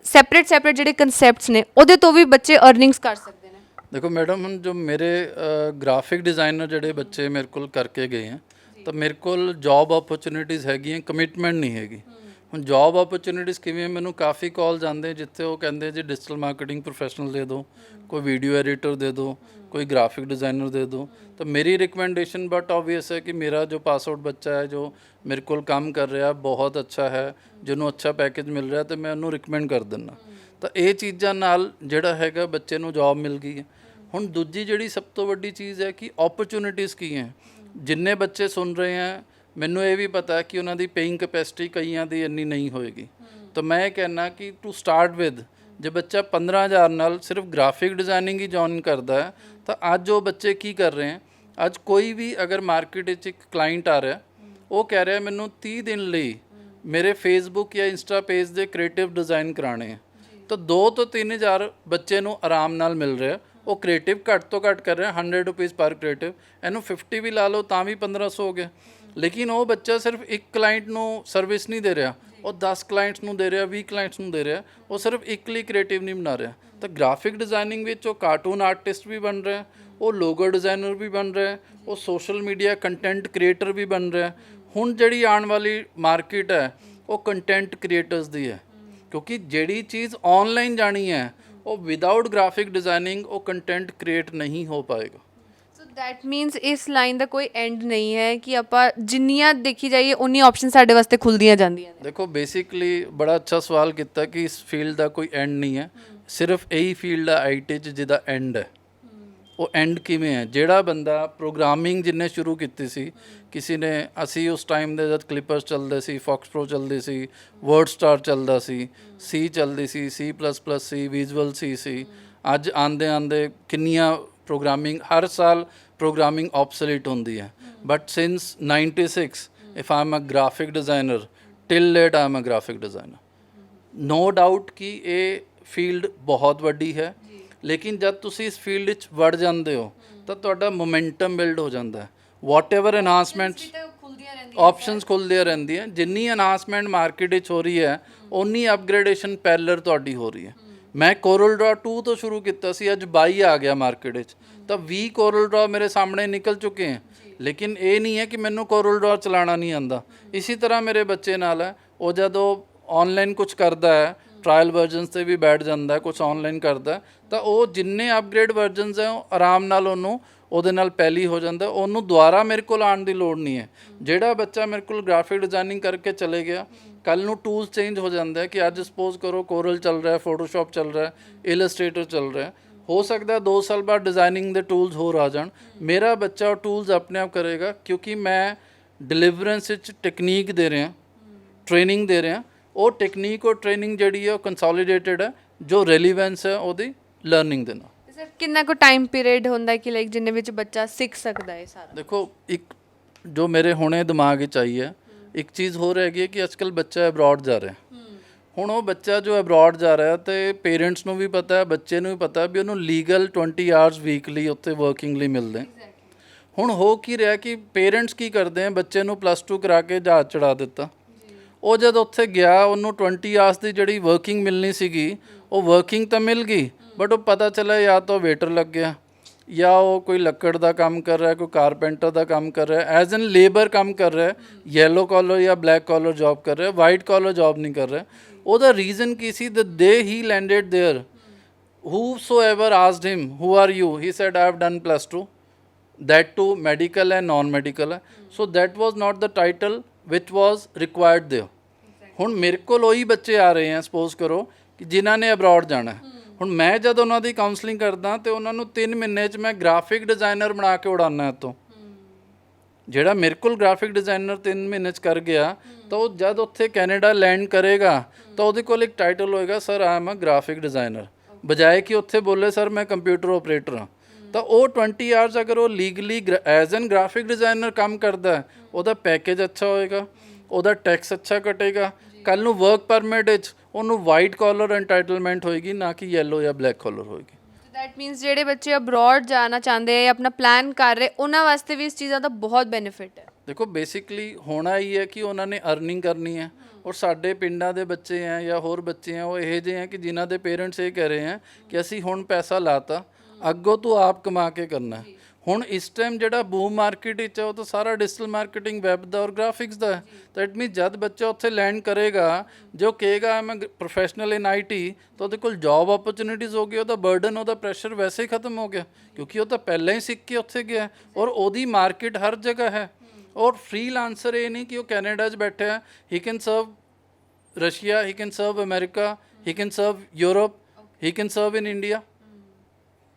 ਸੈਪਰੇਟ ਜਿਹੜੇ ਕਨਸੈਪਟਸ ਨੇ ਉਹਦੇ ਤੋਂ ਵੀ ਬੱਚੇ ਅਰਨਿੰਗਸ ਕਰ ਸਕਦੇ ਨੇ। ਦੇਖੋ ਮੈਡਮ, ਹੁਣ ਜੋ ਮੇਰੇ ਗ੍ਰਾਫਿਕ ਡਿਜ਼ਾਈਨਰ ਜਿਹੜੇ ਬੱਚੇ ਮੇਰੇ ਕੋਲ ਕਰਕੇ ਗਏ ਆ, ਤਾਂ ਮੇਰੇ ਕੋਲ ਜੌਬ ਓਪਰਚੁਨਿਟੀਜ਼ ਹੈਗੀਆਂ, ਕਮਿਟਮੈਂਟ ਨਹੀਂ ਹੈਗੀ। ਹੁਣ ਜੌਬ ਓਪਰਚੁਨਿਟੀਜ਼ ਕਿਵੇਂ, ਮੈਨੂੰ ਕਾਫੀ ਕਾਲਸ ਆਉਂਦੇ ਜਿੱਥੇ ਉਹ ਕਹਿੰਦੇ ਜੀ ਡਿਜੀਟਲ ਮਾਰਕੀਟਿੰਗ ਪ੍ਰੋਫੈਸ਼ਨਲ ਦੇ ਦਿਓ, ਕੋਈ ਵੀਡੀਓ ਐਡੀਟਰ ਦੇ ਦਿਓ, ਕੋਈ ਗ੍ਰਾਫਿਕ ਡਿਜ਼ਾਈਨਰ ਦੇ ਦਿਓ। ਤਾਂ ਮੇਰੀ ਰਿਕਮੈਂਡੇਸ਼ਨ ਬਟ ਆਬਵੀਅਸ ਹੈ ਕਿ ਮੇਰਾ ਜੋ ਪਾਸ ਆਊਟ ਬੱਚਾ ਹੈ, ਜੋ ਮੇਰੇ ਕੋਲ ਕੰਮ ਕਰ ਰਿਹਾ, ਬਹੁਤ ਅੱਛਾ ਹੈ, ਜਿਹਨੂੰ ਅੱਛਾ ਪੈਕੇਜ ਮਿਲ ਰਿਹਾ, ਤਾਂ ਮੈਂ ਉਹਨੂੰ ਰਿਕਮੈਂਡ ਕਰ ਦਿੰਦਾ। ਤਾਂ ਇਹ ਚੀਜ਼ਾਂ ਨਾਲ ਜਿਹੜਾ ਹੈਗਾ ਬੱਚੇ ਨੂੰ ਜੌਬ ਮਿਲ ਗਈ ਹੈ। ਹੁਣ ਦੂਜੀ ਜਿਹੜੀ ਸਭ ਤੋਂ ਵੱਡੀ ਚੀਜ਼ ਹੈ ਕਿ ਓਪਰਚੁਨਿਟੀਜ਼ ਕੀ ਹੈ। ਜਿੰਨੇ ਬੱਚੇ ਸੁਣ ਰਹੇ ਹੈ, ਮੈਨੂੰ ਇਹ ਵੀ ਪਤਾ ਹੈ ਕਿ ਉਹਨਾਂ ਦੀ ਪੇਇੰਗ ਕੈਪੈਸਿਟੀ ਕਈਆਂ ਦੀ ਇੰਨੀ ਨਹੀਂ ਹੋਏਗੀ। ਤਾਂ ਮੈਂ ਇਹ ਕਹਿਣਾ ਕਿ ਟੂ ਸਟਾਰਟ ਵਿਦ, ਜੇ ਬੱਚਾ 15,000 ਨਾਲ ਸਿਰਫ ਗ੍ਰਾਫਿਕ ਡਿਜ਼ਾਈਨਿੰਗ ਹੀ ਜੁਆਇਨ ਕਰਦਾ ਹੈ, ਤਾਂ ਅੱਜ ਉਹ ਬੱਚੇ ਕੀ ਕਰ ਰਹੇ ਹੈ, ਅੱਜ ਕੋਈ ਵੀ ਅਗਰ ਮਾਰਕੀਟ ਵਿੱਚ ਇੱਕ ਕਲਾਇੰਟ ਆ ਰਿਹਾ, ਉਹ ਕਹਿ ਰਿਹਾ ਮੈਨੂੰ 30 ਦਿਨ ਲਈ ਮੇਰੇ ਫੇਸਬੁੱਕ ਜਾਂ ਇੰਸਟਾ ਪੇਜ ਦੇ ਕ੍ਰੀਏਟਿਵ ਡਿਜ਼ਾਈਨ ਕਰਾਣੇ ਆ, ਤਾਂ 2 ਤੋਂ 3,000 ਬੱਚੇ ਨੂੰ ਆਰਾਮ ਨਾਲ ਮਿਲ ਰਿਹਾ। ਉਹ ਕ੍ਰੀਏਟਿਵ ਘੱਟ ਤੋਂ ਘੱਟ ਕਰ ਰਿਹਾ, 100 ਰੁਪੀਜ਼ ਪਰ ਕ੍ਰੀਏਟਿਵ, ਇਹਨੂੰ 50 ਵੀ ਲਾ ਲਓ ਤਾਂ ਵੀ 1500 ਹੋ ਗਿਆ। ਲੇਕਿਨ ਉਹ ਬੱਚਾ ਸਿਰਫ ਇੱਕ ਕਲਾਇੰਟ ਨੂੰ ਸਰਵਿਸ ਨਹੀਂ ਦੇ ਰਿਹਾ, ਉਹ 10 ਕਲਾਇੰਟਸ ਨੂੰ ਦੇ ਰਿਹਾ, 20 ਕਲਾਇੰਟਸ ਨੂੰ ਦੇ ਰਿਹਾ, ਉਹ ਸਿਰਫ ਇੱਕ ਲਈ ਕ੍ਰੀਏਟਿਵ ਨਹੀਂ ਬਣਾ ਰਿਹਾ। ਤਾਂ ਗ੍ਰਾਫਿਕ ਡਿਜ਼ਾਈਨਿੰਗ ਵਿੱਚ ਉਹ ਕਾਰਟੂਨ ਆਰਟਿਸਟ ਵੀ ਬਣ ਰਿਹਾ, ਉਹ ਲੋਗੋ ਡਿਜ਼ਾਈਨਰ ਵੀ ਬਣ ਰਿਹਾ, ਉਹ ਸੋਸ਼ਲ ਮੀਡੀਆ ਕੰਟੈਂਟ ਕ੍ਰੀਏਟਰ ਵੀ ਬਣ ਰਿਹਾ। ਹੁਣ ਜਿਹੜੀ ਆਉਣ ਵਾਲੀ ਮਾਰਕੀਟ ਹੈ ਉਹ ਕੰਟੈਂਟ ਕ੍ਰੀਏਟਰਸ ਦੀ ਹੈ, ਕਿਉਂਕਿ ਜਿਹੜੀ ਚੀਜ਼ ਆਨਲਾਈਨ ਜਾਣੀ ਹੈ ਉਹ ਵਿਦਆਊਟ ਗ੍ਰਾਫਿਕ ਡਿਜ਼ਾਈਨਿੰਗ ਉਹ ਕੰਟੈਂਟ ਕ੍ਰੀਏਟ ਨਹੀਂ ਹੋ ਪਾਏਗਾ। ਸੋ ਦੈਟ ਮੀਨਸ ਇਸ ਲਾਈਨ ਦਾ ਕੋਈ ਐਂਡ ਨਹੀਂ ਹੈ ਕਿ ਆਪਾਂ ਜਿੰਨੀਆਂ ਦੇਖੀ ਜਾਈਏ ਉਨੀ ਆਪਸ਼ਨ ਸਾਡੇ ਵਾਸਤੇ ਖੁੱਲਦੀਆਂ ਜਾਂਦੀਆਂ ਨੇ। ਦੇਖੋ ਬੇਸਿਕਲੀ ਬੜਾ ਅੱਛਾ ਸਵਾਲ ਕੀਤਾ ਕਿ ਇਸ ਫੀਲਡ ਦਾ ਕੋਈ ਐਂਡ ਨਹੀਂ ਹੈ, ਸਿਰਫ ਇਹੀ ਫੀਲਡ ਆ ਆਈਟੀ 'ਚ ਜਿਹਦਾ ਐਂਡ ਹੈ। ਉਹ ਐਂਡ ਕਿਵੇਂ ਹੈ, ਜਿਹੜਾ ਬੰਦਾ ਪ੍ਰੋਗਰਾਮਿੰਗ ਜਿੰਨੇ ਸ਼ੁਰੂ ਕੀਤੀ ਸੀ, ਕਿਸੇ ਨੇ, ਅਸੀਂ ਉਸ ਟਾਈਮ ਦੇ ਜਦ ਕਲਿੱਪਰਸ ਚੱਲਦੇ ਸੀ, ਫੌਕਸ ਪ੍ਰੋ ਚੱਲਦੀ ਸੀ, ਵਰਡ ਸਟਾਰ ਚੱਲਦਾ ਸੀ ਚੱਲਦੀ ਸੀ, C++ ਸੀ, ਵਿਜ਼ੂਅਲ ਸੀ। ਅੱਜ ਆਉਂਦੇ ਕਿੰਨੀਆਂ ਪ੍ਰੋਗਰਾਮਿੰਗ, ਹਰ ਸਾਲ ਪ੍ਰੋਗਰਾਮਿੰਗ ਆਬਸੋਲੀਟ ਹੁੰਦੀ ਹੈ। But since 96 if I am a graphic designer, till date I am a graphic designer. No doubt ਕਿ ਇਹ ਫੀਲਡ ਬਹੁਤ ਵੱਡੀ ਹੈ, ਲੇਕਿਨ ਜਦ ਤੁਸੀਂ ਇਸ ਫੀਲਡ ਵਿੱਚ ਵੜ ਜਾਂਦੇ ਹੋ ਤਾਂ ਤੁਹਾਡਾ ਮੋਮੈਂਟਮ ਬਿਲਡ ਹੋ ਜਾਂਦਾ ਹੈ। ਵਾਟ ਐਵਰ ਐਨਹਾਂਸਮੈਂਟਸ, ਆਪਸ਼ਨਸ ਖੁੱਲ੍ਹਦੀਆਂ ਰਹਿੰਦੀਆਂ, ਜਿੰਨੀ ਐਨਹਾਂਸਮੈਂਟ ਮਾਰਕੀਟ ਵਿੱਚ ਹੋ ਰਹੀ ਹੈ ਉਨੀ ਅਪਗ੍ਰੇਡੇਸ਼ਨ ਪੈਰਲਰ ਤੁਹਾਡੀ ਹੋ ਰਹੀ ਹੈ। ਮੈਂ ਕੋਰਲ ਡਰਾ 2 ਤੋਂ ਸ਼ੁਰੂ ਕੀਤਾ ਸੀ, ਅੱਜ 22 ਆ ਗਿਆ ਮਾਰਕੀਟ ਵਿੱਚ, ਤਾਂ 20 ਕੋਰਲ ਡਰਾ ਮੇਰੇ ਸਾਹਮਣੇ ਨਿਕਲ ਚੁੱਕੇ ਹੈ। ਲੇਕਿਨ ਇਹ ਨਹੀਂ ਹੈ ਕਿ ਮੈਨੂੰ ਕੋਰਲ ਡਰਾ ਚਲਾਉਣਾ ਨਹੀਂ ਆਉਂਦਾ। ਇਸੇ ਤਰ੍ਹਾਂ ਮੇਰੇ ਬੱਚੇ ਨਾਲ ਹੈ, ਉਹ ਜਦੋਂ ਆਨਲਾਈਨ ਕੁਝ ਕਰਦਾ ਹੈ, ਟਰਾਇਲ ਵਰਜ਼ਨਸ 'ਤੇ ਵੀ ਬੈਠ ਜਾਂਦਾ, ਕੁਝ ਆਨਲਾਈਨ ਕਰਦਾ, ਤਾਂ ਉਹ ਜਿੰਨੇ ਅਪਗ੍ਰੇਡ ਵਰਜ਼ਨਸ ਹੈ ਉਹ ਆਰਾਮ ਨਾਲ ਉਹਦੇ ਨਾਲ ਪਹਿਲੀ ਹੋ ਜਾਂਦਾ। ਉਹਨੂੰ ਦੁਬਾਰਾ ਮੇਰੇ ਕੋਲ ਆਉਣ ਦੀ ਲੋੜ ਨਹੀਂ ਹੈ। ਜਿਹੜਾ ਬੱਚਾ ਮੇਰੇ ਕੋਲ ਗ੍ਰਾਫਿਕ ਡਿਜ਼ਾਈਨਿੰਗ ਕਰਕੇ ਚਲੇ ਗਿਆ, ਕੱਲ੍ਹ ਨੂੰ ਟੂਲਸ ਚੇਂਜ ਹੋ ਜਾਂਦਾ ਹੈ ਕਿ ਅੱਜ ਸਪੋਜ਼ ਕਰੋ ਕੋਰਲ ਚੱਲ ਰਿਹਾ, ਫੋਟੋਸ਼ਾਪ ਚੱਲ ਰਿਹਾ, ਇਲਸਟ੍ਰੇਟਰ ਚੱਲ ਰਿਹਾ, ਹੋ ਸਕਦਾ 2 ਸਾਲ ਬਾਅਦ ਡਿਜ਼ਾਈਨਿੰਗ ਦੇ ਟੂਲਸ ਹੋਰ ਆ ਜਾਣ, ਮੇਰਾ ਬੱਚਾ ਉਹ ਟੂਲਸ ਆਪਣੇ ਆਪ ਕਰੇਗਾ, ਕਿਉਂਕਿ ਮੈਂ ਡਿਲੀਵਰੈਂਸ ਵਿੱਚ ਟੈਕਨੀਕ ਦੇ ਰਿਹਾ, ਟ੍ਰੇਨਿੰਗ ਦੇ ਰਿਹਾ। ਉਹ ਟੈਕਨੀਕ ਔਰ ਟ੍ਰੇਨਿੰਗ ਜਿਹੜੀ ਹੈ ਉਹ ਕੰਸੋਲੀਡੇਟਡ ਹੈ, ਜੋ ਰੈਲੀਵੈਂਸ ਹੈ ਉਹਦੀ ਲਰਨਿੰਗ ਦੇ ਨਾਲ। ਸਰ ਕਿੰਨਾ ਕੁ ਟਾਈਮ ਪੀਰੀਅਡ ਹੁੰਦਾ ਕਿ ਲਾਈਕ ਜਿੰਨੇ ਵਿੱਚ ਬੱਚਾ ਸਿੱਖ ਸਕਦਾ ਹੈ ਸਾਰਾ? ਦੇਖੋ, ਇੱਕ ਜੋ ਮੇਰੇ ਹੁਣੇ ਦਿਮਾਗ ਵਿੱਚ ਆਈ ਹੈ, ਇੱਕ ਚੀਜ਼ ਹੋਰ ਹੈਗੀ ਹੈ ਕਿ ਅੱਜ ਕੱਲ੍ਹ ਬੱਚਾ ਅਬਰੋਡ ਜਾ ਰਿਹਾ। ਹੁਣ ਉਹ ਬੱਚਾ ਜੋ ਅਬਰੋਡ ਜਾ ਰਿਹਾ, ਤੇ ਪੇਰੈਂਟਸ ਨੂੰ ਵੀ ਪਤਾ ਹੈ, ਬੱਚੇ ਨੂੰ ਵੀ ਪਤਾ ਵੀ ਉਹਨੂੰ ਲੀਗਲ 20 ਆਵਰਸ ਵੀਕਲੀ ਉੱਥੇ ਵਰਕਿੰਗ ਲਈ ਮਿਲਦੇ। ਹੁਣ ਹੋ ਕੀ ਰਿਹਾ ਕਿ ਪੇਰੈਂਟਸ ਕੀ ਕਰਦੇ ਆ, ਬੱਚੇ ਨੂੰ +2 ਕਰਾ ਕੇ ਜਹਾਜ਼ ਚੜਾ ਦਿੱਤਾ। ਉਹ ਜਦ ਉੱਥੇ ਗਿਆ, ਉਹਨੂੰ 20 ਆਵਰਸ ਦੀ ਜਿਹੜੀ ਵਰਕਿੰਗ ਮਿਲਣੀ ਸੀਗੀ, ਉਹ ਵਰਕਿੰਗ ਤਾਂ ਮਿਲ ਗਈ, ਬਟ ਉਹ ਪਤਾ ਚੱਲਿਆ ਜਾਂ ਤਾਂ ਵੇਟਰ ਲੱਗ ਗਿਆ, ਜਾਂ ਉਹ ਕੋਈ ਲੱਕੜ ਦਾ ਕੰਮ ਕਰ ਰਿਹਾ, ਕੋਈ ਕਾਰਪੈਂਟਰ ਦਾ ਕੰਮ ਕਰ ਰਿਹਾ, ਐਜ਼ ਐਨ ਲੇਬਰ ਕੰਮ ਕਰ ਰਿਹਾ, ਯੈਲੋ ਕਾਲਰ ਜਾਂ ਬਲੈਕ ਕਾਲਰ ਜੌਬ ਕਰ ਰਿਹਾ, ਵਾਈਟ ਕਾਲਰ ਜੌਬ ਨਹੀਂ ਕਰ ਰਿਹਾ। ਉਹਦਾ ਰੀਜ਼ਨ ਕੀ ਸੀ? The day he landed there, whosoever asked him, who are you? He said, I have done +2, that too medical and non-medical. So that was not the title which was required there. ਹੁਣ ਮੇਰੇ ਕੋਲ ਉਹੀ ਬੱਚੇ ਆ ਰਹੇ ਆ, ਸਪੋਜ਼ ਕਰੋ ਕਿ ਜਿਨ੍ਹਾਂ ਨੇ ਅਬਰੋਡ ਜਾਣਾ। ਹੁਣ ਮੈਂ ਜਦ ਉਹਨਾਂ ਦੀ ਕਾਉਂਸਲਿੰਗ ਕਰਦਾ ਤੇ ਉਹਨਾਂ ਨੂੰ 3 ਮਹੀਨੇ 'ਚ ਮੈਂ ਗ੍ਰਾਫਿਕ ਡਿਜ਼ਾਈਨਰ ਬਣਾ ਕੇ ਉਡਾਉਣਾ ਇੱਥੋਂ। ਜਿਹੜਾ ਮੇਰੇ ਕੋਲ ਗ੍ਰਾਫਿਕ ਡਿਜ਼ਾਈਨਰ 3 ਮਹੀਨੇ 'ਚ ਕਰ ਗਿਆ, ਤਾਂ ਉਹ ਜਦ ਉੱਥੇ ਕੈਨੇਡਾ ਲੈਂਡ ਕਰੇਗਾ ਤਾਂ ਉਹਦੇ ਕੋਲ ਇੱਕ ਟਾਈਟਲ ਹੋਏਗਾ, sir I am a graphic designer, ਬਜਾਏ ਕਿ ਉੱਥੇ ਬੋਲੇ ਸਰ ਮੈਂ ਕੰਪਿਊਟਰ ਆਪਰੇਟਰ ਹਾਂ। ਤਾਂ ਉਹ 20 ਆਵਰਸ ਅਗਰ ਉਹ legally as an graphic designer ਕੰਮ ਕਰਦਾ, ਉਹਦਾ ਪੈਕੇਜ ਅੱਛਾ ਹੋਏਗਾ, ਉਹਦਾ ਟੈਕਸ ਅੱਛਾ ਕਟੇਗਾ, ਕੱਲ੍ਹ ਨੂੰ ਵਰਕ ਪਰਮਿਟ ਵਿੱਚ ਉਹਨੂੰ ਵਾਈਟ ਕਾਲਰ ਐਂਟਾਈਟਲਮੈਂਟ ਹੋਏਗੀ, ਨਾ ਕਿ ਯੈਲੋ ਜਾਂ ਬਲੈਕ ਕਾਲਰ ਹੋਏਗੀ। ਦੈਟ ਮੀਨਸ ਜਿਹੜੇ ਬੱਚੇ ਅਬਰੋਡ ਜਾਣਾ ਚਾਹੁੰਦੇ ਆ, ਆਪਣਾ ਪਲਾਨ ਕਰ ਰਹੇ, ਉਹਨਾਂ ਵਾਸਤੇ ਵੀ ਇਸ ਚੀਜ਼ਾਂ ਦਾ ਬਹੁਤ ਬੈਨੀਫਿਟ ਹੈ। ਦੇਖੋ ਬੇਸਿਕਲੀ ਹੋਣਾ ਹੀ ਹੈ ਕਿ ਉਹਨਾਂ ਨੇ ਅਰਨਿੰਗ ਕਰਨੀ ਹੈ, ਔਰ ਸਾਡੇ ਪਿੰਡਾਂ ਦੇ ਬੱਚੇ ਹੈ ਜਾਂ ਹੋਰ ਬੱਚੇ ਹੈ, ਉਹ ਇਹੋ ਜਿਹੇ ਹੈ ਕਿ ਜਿਨ੍ਹਾਂ ਦੇ ਪੇਰੈਂਟਸ ਇਹ ਕਹਿ ਰਹੇ ਹੈ ਕਿ ਅਸੀਂ ਹੁਣ ਪੈਸਾ ਲਾਤਾ, ਅੱਗੋਂ ਤੂੰ ਆਪ ਕਮਾ ਕੇ ਕਰਨਾ ਹੈ। ਹੁਣ ਇਸ ਟਾਈਮ ਜਿਹੜਾ ਬੂਮ ਮਾਰਕੀਟ ਵਿੱਚ ਹੈ ਉਹ ਤਾਂ ਸਾਰਾ ਡਿਜੀਟਲ ਮਾਰਕੀਟਿੰਗ ਵੈਬ ਦਾ ਔਰ ਗ੍ਰਾਫਿਕਸ ਦਾ ਹੈ। ਤਾਂ ਇਟ ਮੀਨ ਜਦ ਬੱਚਾ ਉੱਥੇ ਲੈਂਡ ਕਰੇਗਾ, ਜੋ ਕਹੇਗਾ ਮੈਂ ਪ੍ਰੋਫੈਸ਼ਨਲ ਇਨ ਆਈਟੀ, ਤਾਂ ਉਹਦੇ ਕੋਲ ਜੌਬ ਓਪਰਚੁਨਿਟੀਜ਼ ਹੋ ਗਈ, ਉਹਦਾ ਬਰਡਨ, ਉਹਦਾ ਪ੍ਰੈਸ਼ਰ ਵੈਸੇ ਹੀ ਖਤਮ ਹੋ ਗਿਆ, ਕਿਉਂਕਿ ਉਹ ਤਾਂ ਪਹਿਲਾਂ ਹੀ ਸਿੱਖ ਕੇ ਉੱਥੇ ਗਿਆ ਔਰ ਉਹਦੀ ਮਾਰਕੀਟ ਹਰ ਜਗ੍ਹਾ ਹੈ। ਔਰ ਫ੍ਰੀਲਾਂਸਰ ਇਹ ਨਹੀਂ ਕਿ ਉਹ ਕੈਨੇਡਾ 'ਚ ਬੈਠਾ ਹੈ, he can serve Russia, he can serve America, he can serve Europe, he can serve in India.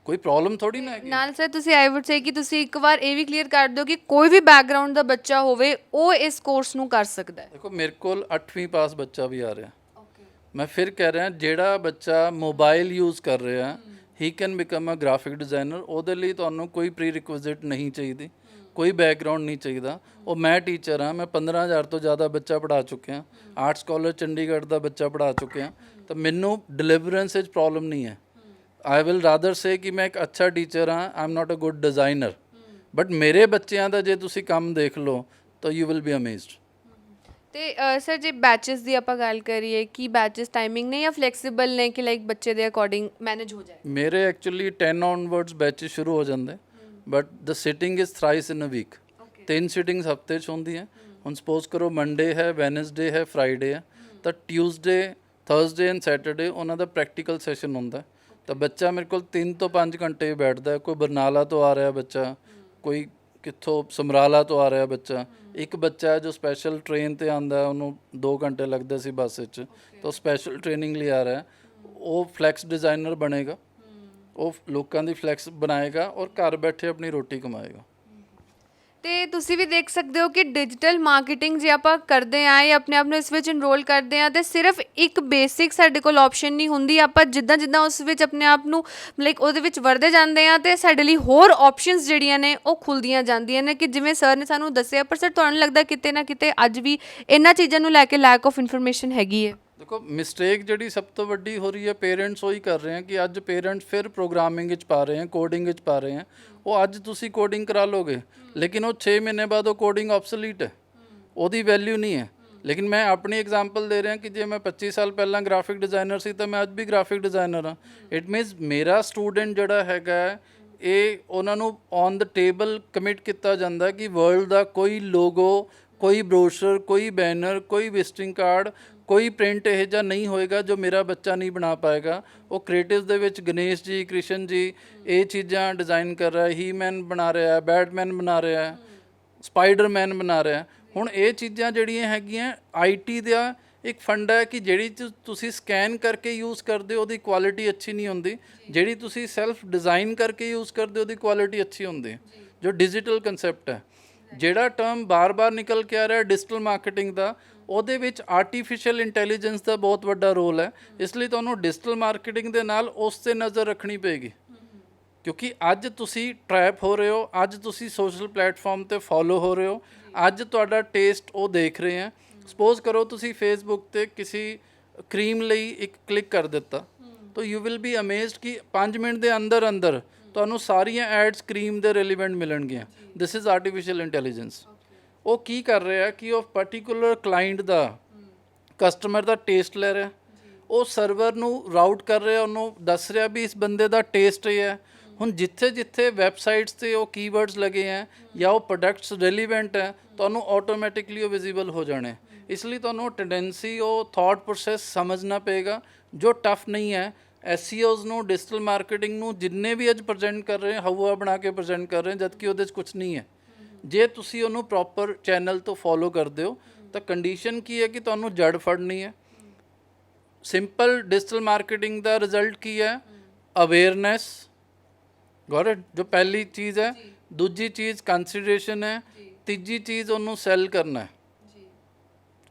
ਕੋਈ ਪ੍ਰੋਬਲਮ ਥੋੜੀ ਨਾ ਹੈਗੀ। ਨਾਲ ਸਰ ਤੁਸੀਂ ਆਈ ਵੁੱਡ ਸੇ ਕਿ ਤੁਸੀਂ ਇੱਕ ਵਾਰ ਇਹ ਵੀ ਕਲੀਅਰ ਕਰ ਦਿਓ ਕਿ ਕੋਈ ਵੀ ਬੈਕਗ੍ਰਾਉਂਡ ਦਾ ਬੱਚਾ ਹੋਵੇ ਉਹ ਇਸ ਕੋਰਸ ਨੂੰ ਕਰ ਸਕਦਾ ਹੈ। ਦੇਖੋ ਮੇਰੇ ਕੋਲ 8ਵੀਂ ਪਾਸ ਬੱਚਾ ਵੀ ਆ ਰਿਹਾ। ਮੈਂ ਫਿਰ ਕਹਿ ਰਿਹਾ, ਜਿਹੜਾ ਬੱਚਾ ਮੋਬਾਈਲ ਯੂਜ਼ ਕਰ ਰਿਹਾ he can become a graphic designer. ਉਹਦੇ ਲਈ ਤੁਹਾਨੂੰ ਕੋਈ ਪ੍ਰੀ ਰਿਕੁਇਜ਼ਿਟ ਨਹੀਂ ਚਾਹੀਦੀ, ਕੋਈ ਬੈਕਗ੍ਰਾਉਂਡ ਨਹੀਂ ਚਾਹੀਦਾ। ਉਹ ਮੈਂ ਟੀਚਰ ਹਾਂ, ਮੈਂ 15,000 ਤੋਂ ਜ਼ਿਆਦਾ ਬੱਚਾ ਪੜ੍ਹਾ ਚੁੱਕਿਆ, ਆਰਟਸ ਕਾਲਜ ਚੰਡੀਗੜ੍ਹ ਦਾ ਬੱਚਾ ਪੜ੍ਹਾ ਚੁੱਕਿਆ, ਤਾਂ ਮੈਨੂੰ ਡਿਲੀਵਰੈਂਸ ਵਿੱਚ ਪ੍ਰੋਬਲਮ ਨਹੀਂ ਹੈ। ਆਈ ਵਿਲ ਰਾਦਰ ਸੇ ਕਿ ਮੈਂ ਇੱਕ ਅੱਛਾ ਟੀਚਰ ਹਾਂ, I am not a good designer, but ਮੇਰੇ ਬੱਚਿਆਂ ਦਾ ਜੇ ਤੁਸੀਂ ਕੰਮ ਦੇਖ ਲਓ ਤਾਂ ਯੂ ਵਿਲ ਬੀ ਅਮੇਜ਼ਡ। ਤੇ ਸਰ ਜੇ ਬੈਚਸ ਦੀ ਆਪਾਂ ਗੱਲ ਕਰੀਏ, ਕੀ ਬੈਚਸ ਟਾਈਮਿੰਗ ਨੇ ਜਾਂ ਫਲੈਕਸੀਬਲ ਨੇ ਕਿ ਲਾਈਕ ਬੱਚੇ ਦੇ ਅਕੋਰਡਿੰਗ ਮੈਨੇਜ ਹੋ ਜਾਏ? ਮੇਰੇ ਐਕਚੁਅਲੀ 10 ਔਨਵਰਡਸ ਬੈਚਸ ਸ਼ੁਰੂ ਹੋ ਜਾਂਦੇ, but the sitting is thrice in a week. 3 sittings ਹਫਤੇ 'ਚ ਹੁੰਦੀਆਂ। ਹੁਣ ਸਪੋਜ਼ ਕਰੋ ਮੰਡੇ ਹੈ, ਵੈਨਸਡੇ ਹੈ, ਫਰਾਈਡੇ ਹੈ, ਤਾਂ ਟਿਊਜ਼ਡੇ, ਥਰਸਡੇ ਐਂਡ ਸੈਟਰਡੇ ਉਹਨਾਂ ਦਾ ਪ੍ਰੈਕਟੀਕਲ ਸੈਸ਼ਨ ਹੁੰਦਾ। ਤਾਂ ਬੱਚਾ ਮੇਰੇ ਕੋਲ 3 ਤੋਂ 5 ਘੰਟੇ ਬੈਠਦਾ। ਕੋਈ ਬਰਨਾਲਾ ਤੋਂ ਆ ਰਿਹਾ ਬੱਚਾ, ਕੋਈ ਕਿੱਥੋਂ ਸਮਰਾਲਾ ਤੋਂ ਆ ਰਿਹਾ ਬੱਚਾ। ਇੱਕ ਬੱਚਾ ਹੈ ਜੋ ਸਪੈਸ਼ਲ ਟ੍ਰੇਨ 'ਤੇ ਆਉਂਦਾ, ਉਹਨੂੰ 2 ਘੰਟੇ ਲੱਗਦੇ ਸੀ ਬੱਸ ਵਿੱਚ, ਤਾਂ ਸਪੈਸ਼ਲ ਟ੍ਰੇਨਿੰਗ ਲਈ ਆ ਰਿਹਾ। ਉਹ ਫਲੈਕਸ ਡਿਜ਼ਾਈਨਰ ਬਣੇਗਾ, ਉਹ ਲੋਕਾਂ ਦੀ ਫਲੈਕਸ ਬਣਾਏਗਾ ਔਰ ਘਰ ਬੈਠੇ ਆਪਣੀ ਰੋਟੀ ਕਮਾਏਗਾ। ਤੇ ਤੁਸੀਂ ਵੀ ਦੇਖ ਸਕਦੇ ਹੋ ਕਿ ਡਿਜੀਟਲ ਮਾਰਕੀਟਿੰਗ ਜੇ ਆਪਾਂ ਕਰਦੇ ਆਂ ਜਾਂ ਆਪਣੇ ਆਪ ਨੂੰ ਇਸ ਵਿੱਚ ਇਨਰੋਲ ਕਰਦੇ ਆਂ ਤੇ ਸਿਰਫ ਇੱਕ ਬੇਸਿਕ ਸਾਡੇ ਕੋਲ ਆਪਸ਼ਨ ਨਹੀਂ ਹੁੰਦੀ। ਆਪਾਂ ਜਿੱਦਾਂ ਜਿੱਦਾਂ ਉਸ ਵਿੱਚ ਆਪਣੇ ਆਪ ਨੂੰ ਲਾਈਕ ਉਹਦੇ ਵਿੱਚ ਵੜਦੇ ਜਾਂਦੇ ਆ ਤੇ ਸਾਡੇ ਲਈ ਹੋਰ ਆਪਸ਼ਨਸ ਜਿਹੜੀਆਂ ਨੇ ਉਹ ਖੁੱਲਦੀਆਂ ਜਾਂਦੀਆਂ ਨੇ, ਕਿ ਜਿਵੇਂ ਸਰ ਨੇ ਸਾਨੂੰ ਦੱਸਿਆ। ਪਰ ਸਰ ਤੁਹਾਨੂੰ ਲੱਗਦਾ ਕਿਤੇ ਨਾ ਕਿਤੇ ਅੱਜ ਵੀ ਇਹਨਾਂ ਚੀਜ਼ਾਂ ਨੂੰ ਲੈ ਕੇ ਲੈਕ ਆਫ ਇਨਫੋਰਮੇਸ਼ਨ ਹੈਗੀ ਹੈ? ਦੇਖੋ ਮਿਸਟੇਕ ਜਿਹੜੀ ਸਭ ਤੋਂ ਵੱਡੀ ਹੋ ਰਹੀ ਹੈ, ਪੇਰੈਂਟਸ ਉਹੀ ਕਰ ਰਹੇ ਹੈ ਕਿ ਅੱਜ ਪੇਰੈਂਟਸ ਫਿਰ ਪ੍ਰੋਗਰਾਮਿੰਗ ਵਿੱਚ ਪਾ ਰਹੇ ਹੈ, ਕੋਡਿੰਗ ਵਿੱਚ ਪਾ ਰਹੇ ਹੈ। ਉਹ ਅੱਜ ਤੁਸੀਂ ਕੋਡਿੰਗ ਕਰਾ ਲੋਗੇ, ਲੇਕਿਨ ਉਹ 6 ਮਹੀਨੇ ਬਾਅਦ ਉਹ ਕੋਡਿੰਗ ਆਬਸੋਲੀਟ ਹੈ, ਉਹਦੀ ਵੈਲਿਊ ਨਹੀਂ ਹੈ। ਲੇਕਿਨ ਮੈਂ ਆਪਣੀ ਐਗਜ਼ਾਮਪਲ ਦੇ ਰਿਹਾ ਕਿ ਜੇ ਮੈਂ 25 ਸਾਲ ਪਹਿਲਾਂ ਗ੍ਰਾਫਿਕ ਡਿਜ਼ਾਈਨਰ ਸੀ ਤਾਂ ਮੈਂ ਅੱਜ ਵੀ ਗ੍ਰਾਫਿਕ ਡਿਜ਼ਾਈਨਰ ਹਾਂ। ਇਟ ਮੀਨਸ ਮੇਰਾ ਸਟੂਡੈਂਟ ਜਿਹੜਾ ਹੈਗਾ, ਇਹ ਉਹਨਾਂ ਨੂੰ ਔਨ ਦ ਟੇਬਲ ਕਮਿਟ ਕੀਤਾ ਜਾਂਦਾ ਕਿ ਵਰਲਡ ਦਾ ਕੋਈ ਲੋਗੋ, ਕੋਈ ਬਰੋਸ਼ਰ, ਕੋਈ ਬੈਨਰ, ਕੋਈ ਵਿਜ਼ਿਟਿੰਗ ਕਾਰਡ, ਕੋਈ ਪ੍ਰਿੰਟ ਇਹੋ ਜਿਹਾ ਨਹੀਂ ਹੋਏਗਾ ਜੋ ਮੇਰਾ ਬੱਚਾ ਨਹੀਂ ਬਣਾ ਪਾਏਗਾ। ਉਹ ਕ੍ਰੀਏਟਿਵਸ ਦੇ ਵਿੱਚ ਗਣੇਸ਼ ਜੀ, ਕ੍ਰਿਸ਼ਨ ਜੀ ਇਹ ਚੀਜ਼ਾਂ ਡਿਜ਼ਾਈਨ ਕਰ ਰਿਹਾ, ਹੀ ਮੈਨ ਬਣਾ ਰਿਹਾ, ਬੈਟਮੈਨ ਬਣਾ ਰਿਹਾ, ਸਪਾਈਡਰਮੈਨ ਬਣਾ ਰਿਹਾ। ਹੁਣ ਇਹ ਚੀਜ਼ਾਂ ਜਿਹੜੀਆਂ ਹੈਗੀਆਂ ਆਈਟੀ ਦਾ ਇੱਕ ਫੰਡ ਹੈ ਕਿ ਜਿਹੜੀ ਤੁਸੀਂ ਸਕੈਨ ਕਰਕੇ ਯੂਜ਼ ਕਰਦੇ ਹੋ ਉਹਦੀ ਕੁਆਲਿਟੀ ਅੱਛੀ ਨਹੀਂ ਹੁੰਦੀ, ਜਿਹੜੀ ਤੁਸੀਂ ਸੈਲਫ ਡਿਜ਼ਾਈਨ ਕਰਕੇ ਯੂਜ਼ ਕਰਦੇ ਹੋ ਉਹਦੀ ਕੁਆਲਿਟੀ ਅੱਛੀ ਹੁੰਦੀ। ਜੋ ਡਿਜੀਟਲ ਕਨਸੈਪਟ ਹੈ, ਜਿਹੜਾ ਟਰਮ ਬਾਰ-ਬਾਰ ਨਿਕਲ ਕੇ ਆ ਰਿਹਾ ਡਿਜੀਟਲ ਮਾਰਕੀਟਿੰਗ ਦਾ, ਉਹਦੇ ਵਿੱਚ ਆਰਟੀਫਿਸ਼ੀਅਲ ਇੰਟੈਲੀਜੈਂਸ ਦਾ ਬਹੁਤ ਵੱਡਾ ਰੋਲ ਹੈ। ਇਸ ਲਈ ਤੁਹਾਨੂੰ ਡਿਜੀਟਲ ਮਾਰਕੀਟਿੰਗ ਦੇ ਨਾਲ ਉਸ 'ਤੇ ਨਜ਼ਰ ਰੱਖਣੀ ਪਏਗੀ, ਕਿਉਂਕਿ ਅੱਜ ਤੁਸੀਂ ਟਰੈਪ ਹੋ ਰਹੇ ਹੋ, ਅੱਜ ਤੁਸੀਂ ਸੋਸ਼ਲ ਪਲੇਟਫਾਰਮ 'ਤੇ ਫੋਲੋ ਹੋ ਰਹੇ ਹੋ, ਅੱਜ ਤੁਹਾਡਾ ਟੇਸਟ ਉਹ ਦੇਖ ਰਹੇ ਹੈ। ਸਪੋਜ਼ ਕਰੋ ਤੁਸੀਂ ਫੇਸਬੁੱਕ 'ਤੇ ਕਿਸੇ ਕਰੀਮ ਲਈ ਇੱਕ ਕਲਿੱਕ ਕਰ ਦਿੱਤਾ, ਤਾਂ ਯੂ ਵਿਲ ਬੀ ਅਮੇਜ਼ਡ ਕਿ 5 ਮਿੰਟ ਦੇ ਅੰਦਰ ਅੰਦਰ ਤੁਹਾਨੂੰ ਸਾਰੀਆਂ ਐਡਸ ਕਰੀਮ ਦੇ ਰਿਲੇਵੈਂਟ ਮਿਲਣਗੀਆਂ। This is artificial intelligence. ਉਹ ਕੀ ਕਰ ਰਿਹਾ ਕਿ ਉਹ ਪਰਟੀਕੂਲਰ ਕਲਾਇੰਟ ਦਾ, ਕਸਟਮਰ ਦਾ ਟੇਸਟ ਲੈ ਰਿਹਾ, ਉਹ ਸਰਵਰ ਨੂੰ ਰਾਊਟ ਕਰ ਰਿਹਾ, ਉਹਨੂੰ ਦੱਸ ਰਿਹਾ ਵੀ ਇਸ ਬੰਦੇ ਦਾ ਟੇਸਟ ਇਹ ਹੈ। ਹੁਣ ਜਿੱਥੇ ਜਿੱਥੇ ਵੈਬਸਾਈਟਸ 'ਤੇ ਉਹ ਕੀਵਰਡਸ ਲੱਗੇ ਹੈ ਜਾਂ ਉਹ ਪ੍ਰੋਡਕਟਸ ਰੈਲੀਵੈਂਟ ਹੈ, ਤੁਹਾਨੂੰ ਆਟੋਮੈਟਿਕਲੀ ਉਹ ਵਿਜ਼ੀਬਲ ਹੋ ਜਾਣੇ। ਇਸ ਲਈ ਤੁਹਾਨੂੰ ਟੈਂਡੈਂਸੀ, ਉਹ ਥਾਟ ਪ੍ਰੋਸੈਸ ਸਮਝਣਾ ਪਏਗਾ ਜੋ ਟਫ ਨਹੀਂ ਹੈ। SEOs ਨੂੰ, ਡਿਜੀਟਲ ਮਾਰਕੀਟਿੰਗ ਨੂੰ ਜਿੰਨੇ ਵੀ ਅੱਜ ਪ੍ਰੈਜ਼ੈਂਟ ਕਰ ਰਹੇ ਹਵਾ ਬਣਾ ਕੇ ਪ੍ਰੈਜ਼ੈਂਟ ਕਰ ਰਹੇ, ਜਦ ਕਿ ਉਹਦੇ 'ਚ ਕੁਝ ਨਹੀਂ ਹੈ। ਜੇ ਤੁਸੀਂ ਉਹਨੂੰ ਪ੍ਰੋਪਰ ਚੈਨਲ ਤੋਂ ਫੋਲੋ ਕਰਦੇ ਹੋ ਤਾਂ ਕੰਡੀਸ਼ਨ ਕੀ ਹੈ ਕਿ ਤੁਹਾਨੂੰ ਜੜ ਫੜਨੀ ਹੈ। ਸਿੰਪਲ ਡਿਜੀਟਲ ਮਾਰਕੀਟਿੰਗ ਦਾ ਰਿਜ਼ਲਟ ਕੀ ਹੈ? ਅਵੇਅਰਨੈਸ, ਗੌਟ ਇਟ, ਜੋ ਪਹਿਲੀ ਚੀਜ਼ ਹੈ। ਦੂਜੀ ਚੀਜ਼ ਕੰਸੀਡਰੇਸ਼ਨ ਹੈ। ਤੀਜੀ ਚੀਜ਼ ਉਹਨੂੰ ਸੈਲ ਕਰਨਾ ਹੈ।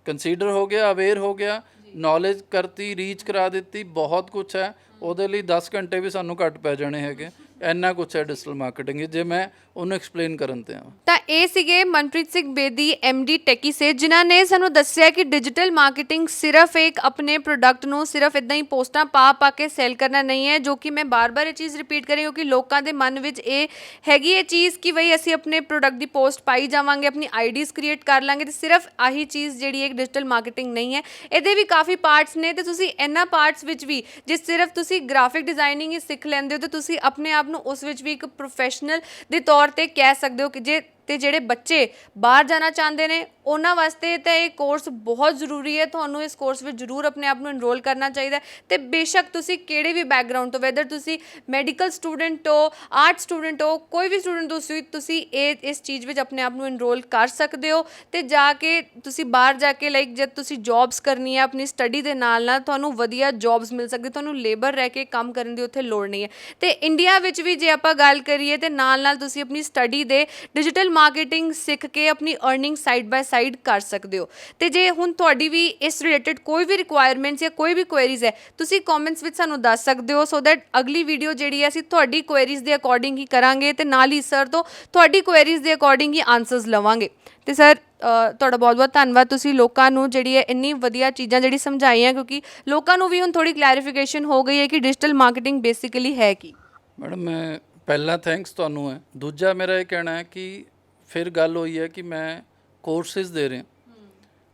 ਕੰਸੀਡਰ ਹੋ ਗਿਆ, ਅਵੇਅਰ ਹੋ ਗਿਆ, ਨੌਲੇਜ ਕਰਤੀ, ਰੀਚ ਕਰਾ ਦਿੱਤੀ, ਬਹੁਤ ਕੁਛ ਹੈ। ਉਹਦੇ ਲਈ 10 ਘੰਟੇ ਵੀ ਸਾਨੂੰ ਘੱਟ ਪੈ ਜਾਣੇ ਹੈਗੇ, ਇੰਨਾ ਕੁਛ ਹੈ ਡਿਜੀਟਲ ਮਾਰਕੀਟਿੰਗ, ਜੇ ਮੈਂ ਉਹਨੂੰ ਐਕਸਪਲੇਨ ਕਰਨ ਤੇ ਆਵਾਂ। ਤਾਂ ਇਹ ਸੀਗੇ ਮਨਪ੍ਰੀਤ ਸਿੰਘ ਬੇਦੀ MD ਟੈਕੀ ਸੇ, ਜਿਨ੍ਹਾਂ ਨੇ ਸਾਨੂੰ ਦੱਸਿਆ ਕਿ ਡਿਜੀਟਲ ਮਾਰਕੀਟਿੰਗ ਸਿਰਫ ਇੱਕ ਆਪਣੇ ਪ੍ਰੋਡਕਟ ਨੂੰ ਸਿਰਫ ਇਦਾਂ ਹੀ ਪੋਸਟਾਂ ਪਾ ਕੇ ਸੈਲ ਕਰਨਾ ਨਹੀਂ ਹੈ, ਜੋ ਕਿ ਮੈਂ ਬਾਰ-ਬਾਰ ਇਹ ਚੀਜ਼ ਰਿਪੀਟ ਕਰੀ ਕਿਉਂਕਿ ਲੋਕਾਂ ਦੇ ਮਨ ਵਿੱਚ ਇਹ ਹੈਗੀ ਇਹ ਚੀਜ਼ ਕਿ ਬਈ ਅਸੀਂ ਆਪਣੇ ਪ੍ਰੋਡਕਟ ਦੀ ਪੋਸਟ ਪਾਈ ਜਾਵਾਂਗੇ, ਆਪਣੀ ਆਈਡੀਜ਼ ਕ੍ਰੀਏਟ ਕਰ ਲਾਂਗੇ, ਤੇ ਸਿਰਫ ਆਹੀ ਚੀਜ਼ ਜਿਹੜੀ ਇੱਕ ਡਿਜੀਟਲ ਮਾਰਕੀਟਿੰਗ ਨਹੀਂ ਹੈ। ਇਹਦੇ ਵੀ ਕਾਫੀ ਪਾਰਟਸ ਨੇ, ਤੇ ਤੁਸੀਂ ਇਹਨਾਂ ਪਾਰਟਸ ਵਿੱਚ ਵੀ ਜੇ ਸਿਰਫ ਤੁਸੀਂ ਗ੍ਰਾਫਿਕ ਡਿਜ਼ਾਈਨਿੰਗ ਹੀ ਸਿੱਖ ਲੈਂਦੇ ਹੋ ਤਾਂ ਤੁਸੀਂ ਆਪਣੇ ਆਪ ਨੂੰ ਉਸ ਵਿੱਚ ਵੀ ਇੱਕ ਪ੍ਰੋਫੈਸ਼ਨਲ ਦੇ ਤੌਰ ਤੇ ਕਹਿ ਸਕਦੇ ਹੋ ਕਿ ਜੇ ਤੇ ਜਿਹੜੇ ਬੱਚੇ ਬਾਹਰ ਜਾਣਾ ਚਾਹੁੰਦੇ ਨੇ ਉਹਨਾਂ ਵਾਸਤੇ ਤਾਂ ਇਹ ਕੋਰਸ ਬਹੁਤ ਜ਼ਰੂਰੀ ਹੈ। ਤੁਹਾਨੂੰ ਇਸ ਕੋਰਸ ਵਿੱਚ ਜ਼ਰੂਰ ਆਪਣੇ ਆਪ ਨੂੰ ਇਨਰੋਲ ਕਰਨਾ ਚਾਹੀਦਾ ਤੇ ਬੇਸ਼ੱਕ ਤੁਸੀਂ ਕਿਹੜੇ ਵੀ ਬੈਕਗ੍ਰਾਉਂਡ ਤੋਂ, ਵੈਦਰ ਤੁਸੀਂ ਮੈਡੀਕਲ ਸਟੂਡੈਂਟ ਹੋ, ਆਰਟ ਸਟੂਡੈਂਟ ਹੋ, ਕੋਈ ਵੀ ਸਟੂਡੈਂਟ ਤੁਸੀਂ ਇਸ ਚੀਜ਼ ਵਿੱਚ ਆਪਣੇ ਆਪ ਨੂੰ ਇਨਰੋਲ ਕਰ ਸਕਦੇ ਹੋ ਤੇ ਜਾ ਕੇ ਤੁਸੀਂ ਬਾਹਰ ਜਾ ਕੇ ਲਾਈਕ ਜਦ ਤੁਸੀਂ ਜੌਬਸ ਕਰਨੀ ਹੈ ਆਪਣੀ ਸਟੱਡੀ ਦੇ ਨਾਲ ਨਾਲ ਤੁਹਾਨੂੰ ਵਧੀਆ ਜੌਬਸ ਮਿਲ ਸਕਦੀ, ਤੁਹਾਨੂੰ ਲੇਬਰ ਰਹਿ ਕੇ ਕੰਮ ਕਰਨ ਦੀ ਉੱਥੇ ਲੋੜ ਨਹੀਂ ਹੈ। ਤੇ ਇੰਡੀਆ ਵਿੱਚ ਵੀ ਜੇ ਆਪਾਂ ਗੱਲ ਕਰੀਏ ਤੇ ਨਾਲ ਨਾਲ ਤੁਸੀਂ ਆਪਣੀ ਸਟੱਡੀ ਦੇ ਡਿਜੀਟਲ ਮਾਰਕੀਟਿੰਗ ਸਿੱਖ ਕੇ ਆਪਣੀ ਅਰਨਿੰਗ ਸਾਈਡ ਬਾਏ ਸਾਈਡ ਕਰ ਸਕਦੇ ਹੋ। ਤੇ ਜੇ ਹੁਣ ਤੁਹਾਡੀ ਵੀ ਇਸ ਰਿਲੇਟਡ ਕੋਈ ਵੀ ਰਿਕੁਆਇਰਮੈਂਟਸ ਜਾਂ ਕੋਈ ਵੀ ਕੁਐਰੀਜ਼ ਹੈ ਤੁਸੀਂ ਕਮੈਂਟਸ ਵਿੱਚ ਸਾਨੂੰ ਦੱਸ ਸਕਦੇ ਹੋ, ਸੋ ਦੈਟ ਅਗਲੀ ਵੀਡੀਓ ਜਿਹੜੀ ਹੈ ਅਸੀਂ ਤੁਹਾਡੀ ਕੁਐਰੀਜ਼ ਦੇ ਅਕੋਰਡਿੰਗ ਹੀ ਕਰਾਂਗੇ ਤੇ ਨਾਲ ਹੀ ਸਰ ਤੋਂ ਤੁਹਾਡੀ ਕੁਐਰੀਜ਼ ਦੇ ਅਕੋਰਡਿੰਗ ਹੀ ਆਨਸਰਸ ਲਵਾਂਗੇ। ਤੇ ਸਰ ਤੁਹਾਡਾ ਬਹੁਤ ਬਹੁਤ ਧੰਨਵਾਦ, ਤੁਸੀਂ ਲੋਕਾਂ ਨੂੰ ਜਿਹੜੀ ਹੈ ਇੰਨੀ ਵਧੀਆ ਚੀਜ਼ਾਂ ਜਿਹੜੀ ਸਮਝਾਈਆਂ, ਕਿਉਂਕਿ ਲੋਕਾਂ ਨੂੰ ਵੀ ਹੁਣ ਥੋੜੀ ਕਲੈਰੀਫਿਕੇਸ਼ਨ ਹੋ ਗਈ ਹੈ ਕਿ ਡਿਜੀਟਲ ਮਾਰਕੀਟਿੰਗ ਬੇਸਿਕਲੀ ਹੈ ਕੀ। ਮੈਡਮ ਮੈਂ ਪਹਿਲਾ ਥੈਂਕਸ ਤੁਹਾਨੂੰ ਹੈ। ਦੂਜਾ ਮੇਰਾ ਇਹ ਕਹਿਣਾ ਹੈ ਕਿ ਫਿਰ ਗੱਲ ਹੋਈ ਹੈ ਕਿ ਮੈਂ ਕੋਰਸਿਸ ਦੇ ਰਿਹਾ,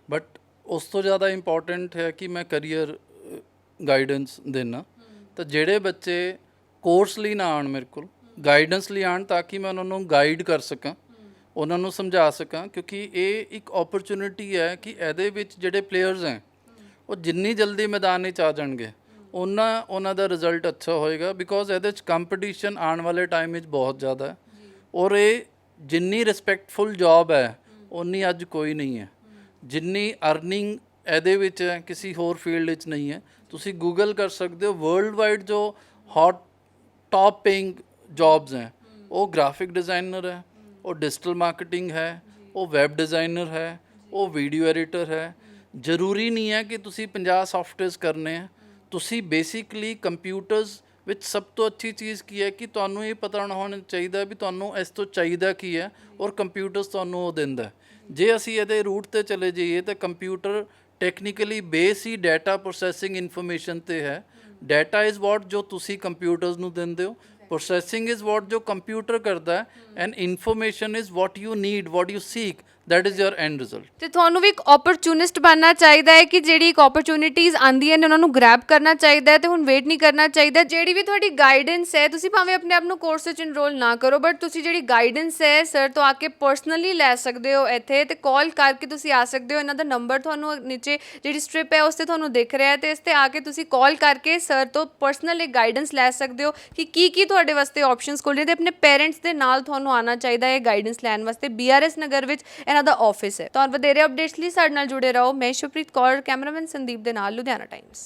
ਬਟ ਉਸ ਤੋਂ ਜ਼ਿਆਦਾ ਇੰਪੋਰਟੈਂਟ ਹੈ ਕਿ ਮੈਂ ਕਰੀਅਰ ਗਾਈਡੈਂਸ ਦੇਣਾ। ਤਾਂ ਜਿਹੜੇ ਬੱਚੇ ਕੋਰਸ ਲਈ ਨਾ ਆਉਣ ਮੇਰੇ ਕੋਲ, ਗਾਈਡੈਂਸ ਲਈ ਆਉਣ ਤਾਂ ਕਿ ਮੈਂ ਉਹਨਾਂ ਨੂੰ ਗਾਈਡ ਕਰ ਸਕਾਂ, ਉਹਨਾਂ ਨੂੰ ਸਮਝਾ ਸਕਾਂ, ਕਿਉਂਕਿ ਇਹ ਇੱਕ ਓਪਰਚੁਨਿਟੀ ਹੈ ਕਿ ਇਹਦੇ ਵਿੱਚ ਜਿਹੜੇ ਪਲੇਅਰਸ ਹੈ ਉਹ ਜਿੰਨੀ ਜਲਦੀ ਮੈਦਾਨ ਵਿੱਚ ਆ ਜਾਣਗੇ ਉਹਨਾਂ ਦਾ ਰਿਜ਼ਲਟ ਅੱਛਾ ਹੋਏਗਾ, ਬਿਕੋਜ਼ ਇਹਦੇ 'ਚ ਕੰਪੀਟੀਸ਼ਨ ਆਉਣ ਵਾਲੇ ਟਾਈਮ ਵਿੱਚ ਬਹੁਤ ਜ਼ਿਆਦਾ ਹੈ ਔਰ ਇਹ ਜਿੰਨੀ ਰਿਸਪੈਕਟਫੁਲ ਜੌਬ ਹੈ ਉਨੀ ਅੱਜ ਕੋਈ ਨਹੀਂ ਹੈ। ਜਿੰਨੀ ਅਰਨਿੰਗ ਇਹਦੇ ਵਿੱਚ ਹੈ ਕਿਸੇ ਹੋਰ ਫੀਲਡ ਵਿੱਚ ਨਹੀਂ ਹੈ। ਤੁਸੀਂ ਗੂਗਲ ਕਰ ਸਕਦੇ ਹੋ, ਵਰਲਡ ਵਾਈਡ ਜੋ ਹੌਟ ਟॉप ਪੇਇੰਗ ਜੌਬਸ ਹੈ ਉਹ ਗ੍ਰਾਫਿਕ ਡਿਜ਼ਾਈਨਰ ਹੈ, ਉਹ ਡਿਜੀਟਲ ਮਾਰਕੀਟਿੰਗ ਹੈ, ਉਹ ਵੈਬ ਡਿਜ਼ਾਈਨਰ ਹੈ, ਉਹ ਵੀਡੀਓ ਐਡੀਟਰ ਹੈ। ਜ਼ਰੂਰੀ ਨਹੀਂ ਹੈ ਕਿ ਤੁਸੀਂ 50 ਸੌਫਟਵੇਅਰਸ ਕਰਨੇ ਹੈ। ਤੁਸੀਂ ਬੇਸਿਕਲੀ ਕੰਪਿਊਟਰਸ ਵਿੱਚ ਸਭ ਤੋਂ ਅੱਛੀ ਚੀਜ਼ ਕੀ ਹੈ ਕਿ ਤੁਹਾਨੂੰ ਇਹ ਪਤਾ ਹੋਣਾ ਚਾਹੀਦਾ ਵੀ ਤੁਹਾਨੂੰ ਇਸ ਤੋਂ ਚਾਹੀਦਾ ਕੀ ਹੈ ਔਰ ਕੰਪਿਊਟਰਸ ਤੁਹਾਨੂੰ ਉਹ ਦਿੰਦਾ। ਜੇ ਅਸੀਂ ਇਹਦੇ ਰੂਟ ਤੇ ਚਲੇ ਜਾਈਏ ਤਾਂ ਕੰਪਿਊਟਰ ਟੈਕਨੀਕਲੀ ਬੇਸ ਹੀ ਡਾਟਾ ਪ੍ਰੋਸੈਸਿੰਗ ਇਨਫੋਰਮੇਸ਼ਨ ਤੇ ਹੈ। ਡਾਟਾ ਇਜ਼ ਵਾਟ ਜੋ ਤੁਸੀਂ ਕੰਪਿਊਟਰਸ ਨੂੰ ਦਿੰਦੇ ਹੋ, ਪ੍ਰੋਸੈਸਿੰਗ ਇਜ਼ ਵਾਟ ਜੋ ਕੰਪਿਊਟਰ ਕਰਦਾ ਹੈ, and information is what you need, what you seek, that is your end result। ਤੇ ਤੁਹਾਨੂੰ ਵੀ ਇੱਕ ਓਪਰਚੁਨਿਸਟ ਬਣਨਾ ਚਾਹੀਦਾ ਹੈ ਕਿ ਜਿਹੜੀ ਇੱਕ ਓਪਰਚੁਨਿਟੀਜ਼ ਆਉਂਦੀਆਂ ਨੇ ਉਹਨਾਂ ਨੂੰ ਗ੍ਰੈਬ ਕਰਨਾ ਚਾਹੀਦਾ ਹੈ ਤੇ ਹੁਣ ਵੇਟ ਨਹੀਂ ਕਰਨਾ ਚਾਹੀਦਾ। ਜਿਹੜੀ ਵੀ ਤੁਹਾਡੀ ਗਾਈਡੈਂਸ ਹੈ, ਤੁਸੀਂ ਭਾਵੇਂ ਆਪਣੇ ਆਪ ਨੂੰ ਕੋਰਸ ਵਿੱਚ ਇਨਰੋਲ ਨਾ ਕਰੋ, ਬਟ ਤੁਸੀਂ ਜਿਹੜੀ ਗਾਈਡੈਂਸ ਹੈ ਸਰ ਤੋਂ ਆ ਕੇ ਪਰਸਨਲੀ ਲੈ ਸਕਦੇ ਹੋ ਇੱਥੇ, ਤੇ ਕਾਲ ਕਰਕੇ ਤੁਸੀਂ ਆ ਸਕਦੇ ਹੋ। ਇਹਨਾਂ ਦਾ ਨੰਬਰ ਤੁਹਾਨੂੰ ਨੀਚੇ ਜਿਹੜੀ ਸਟ੍ਰਿਪ ਹੈ ਉਸ 'ਤੇ ਤੁਹਾਨੂੰ ਦਿਖ ਰਿਹਾ ਹੈ, ਤੇ ਇਸ 'ਤੇ ਆ ਕੇ ਤੁਸੀਂ ਕਾਲ ਕਰਕੇ ਸਰ ਤੋਂ ਪਰਸਨਲ ਇੱਕ ਗਾਈਡੈਂਸ ਲੈ ਸਕਦੇ ਹੋ ਕਿ ਕੀ ਤੁਹਾਡੇ ਵਾਸਤੇ ਆਪਸ਼ਨਸ ਖੁੱਲ੍ਹ ਰਹੇ, ਤੇ ਆਪਣੇ ਪੇਰੈਂਟਸ ਦੇ ਨਾਲ ਤੁਹਾਨੂੰ ਆਉਣਾ ਚਾਹੀਦਾ ਹੈ ਗਾਈਡੈਂਸ ਲੈਣ ਵਾਸਤੇ। BRS ਨਗਰ ਵਿੱਚ ਦਾ ਆਫਿਸ ਹੈ। ਤੁਹਾਨੂੰ ਵਧੇਰੇ ਅਪਡੇਟਸ ਲਈ ਸਾਡੇ ਨਾਲ ਜੁੜੇ ਰਹੋ। ਮੈਂ ਸ਼ੁਭਪ੍ਰੀਤ ਕੌਰ, ਕੈਮਰਾਮੈਨ ਸੰਦੀਪ ਦੇ ਨਾਲ, ਲੁਧਿਆਣਾ ਟਾਈਮਸ।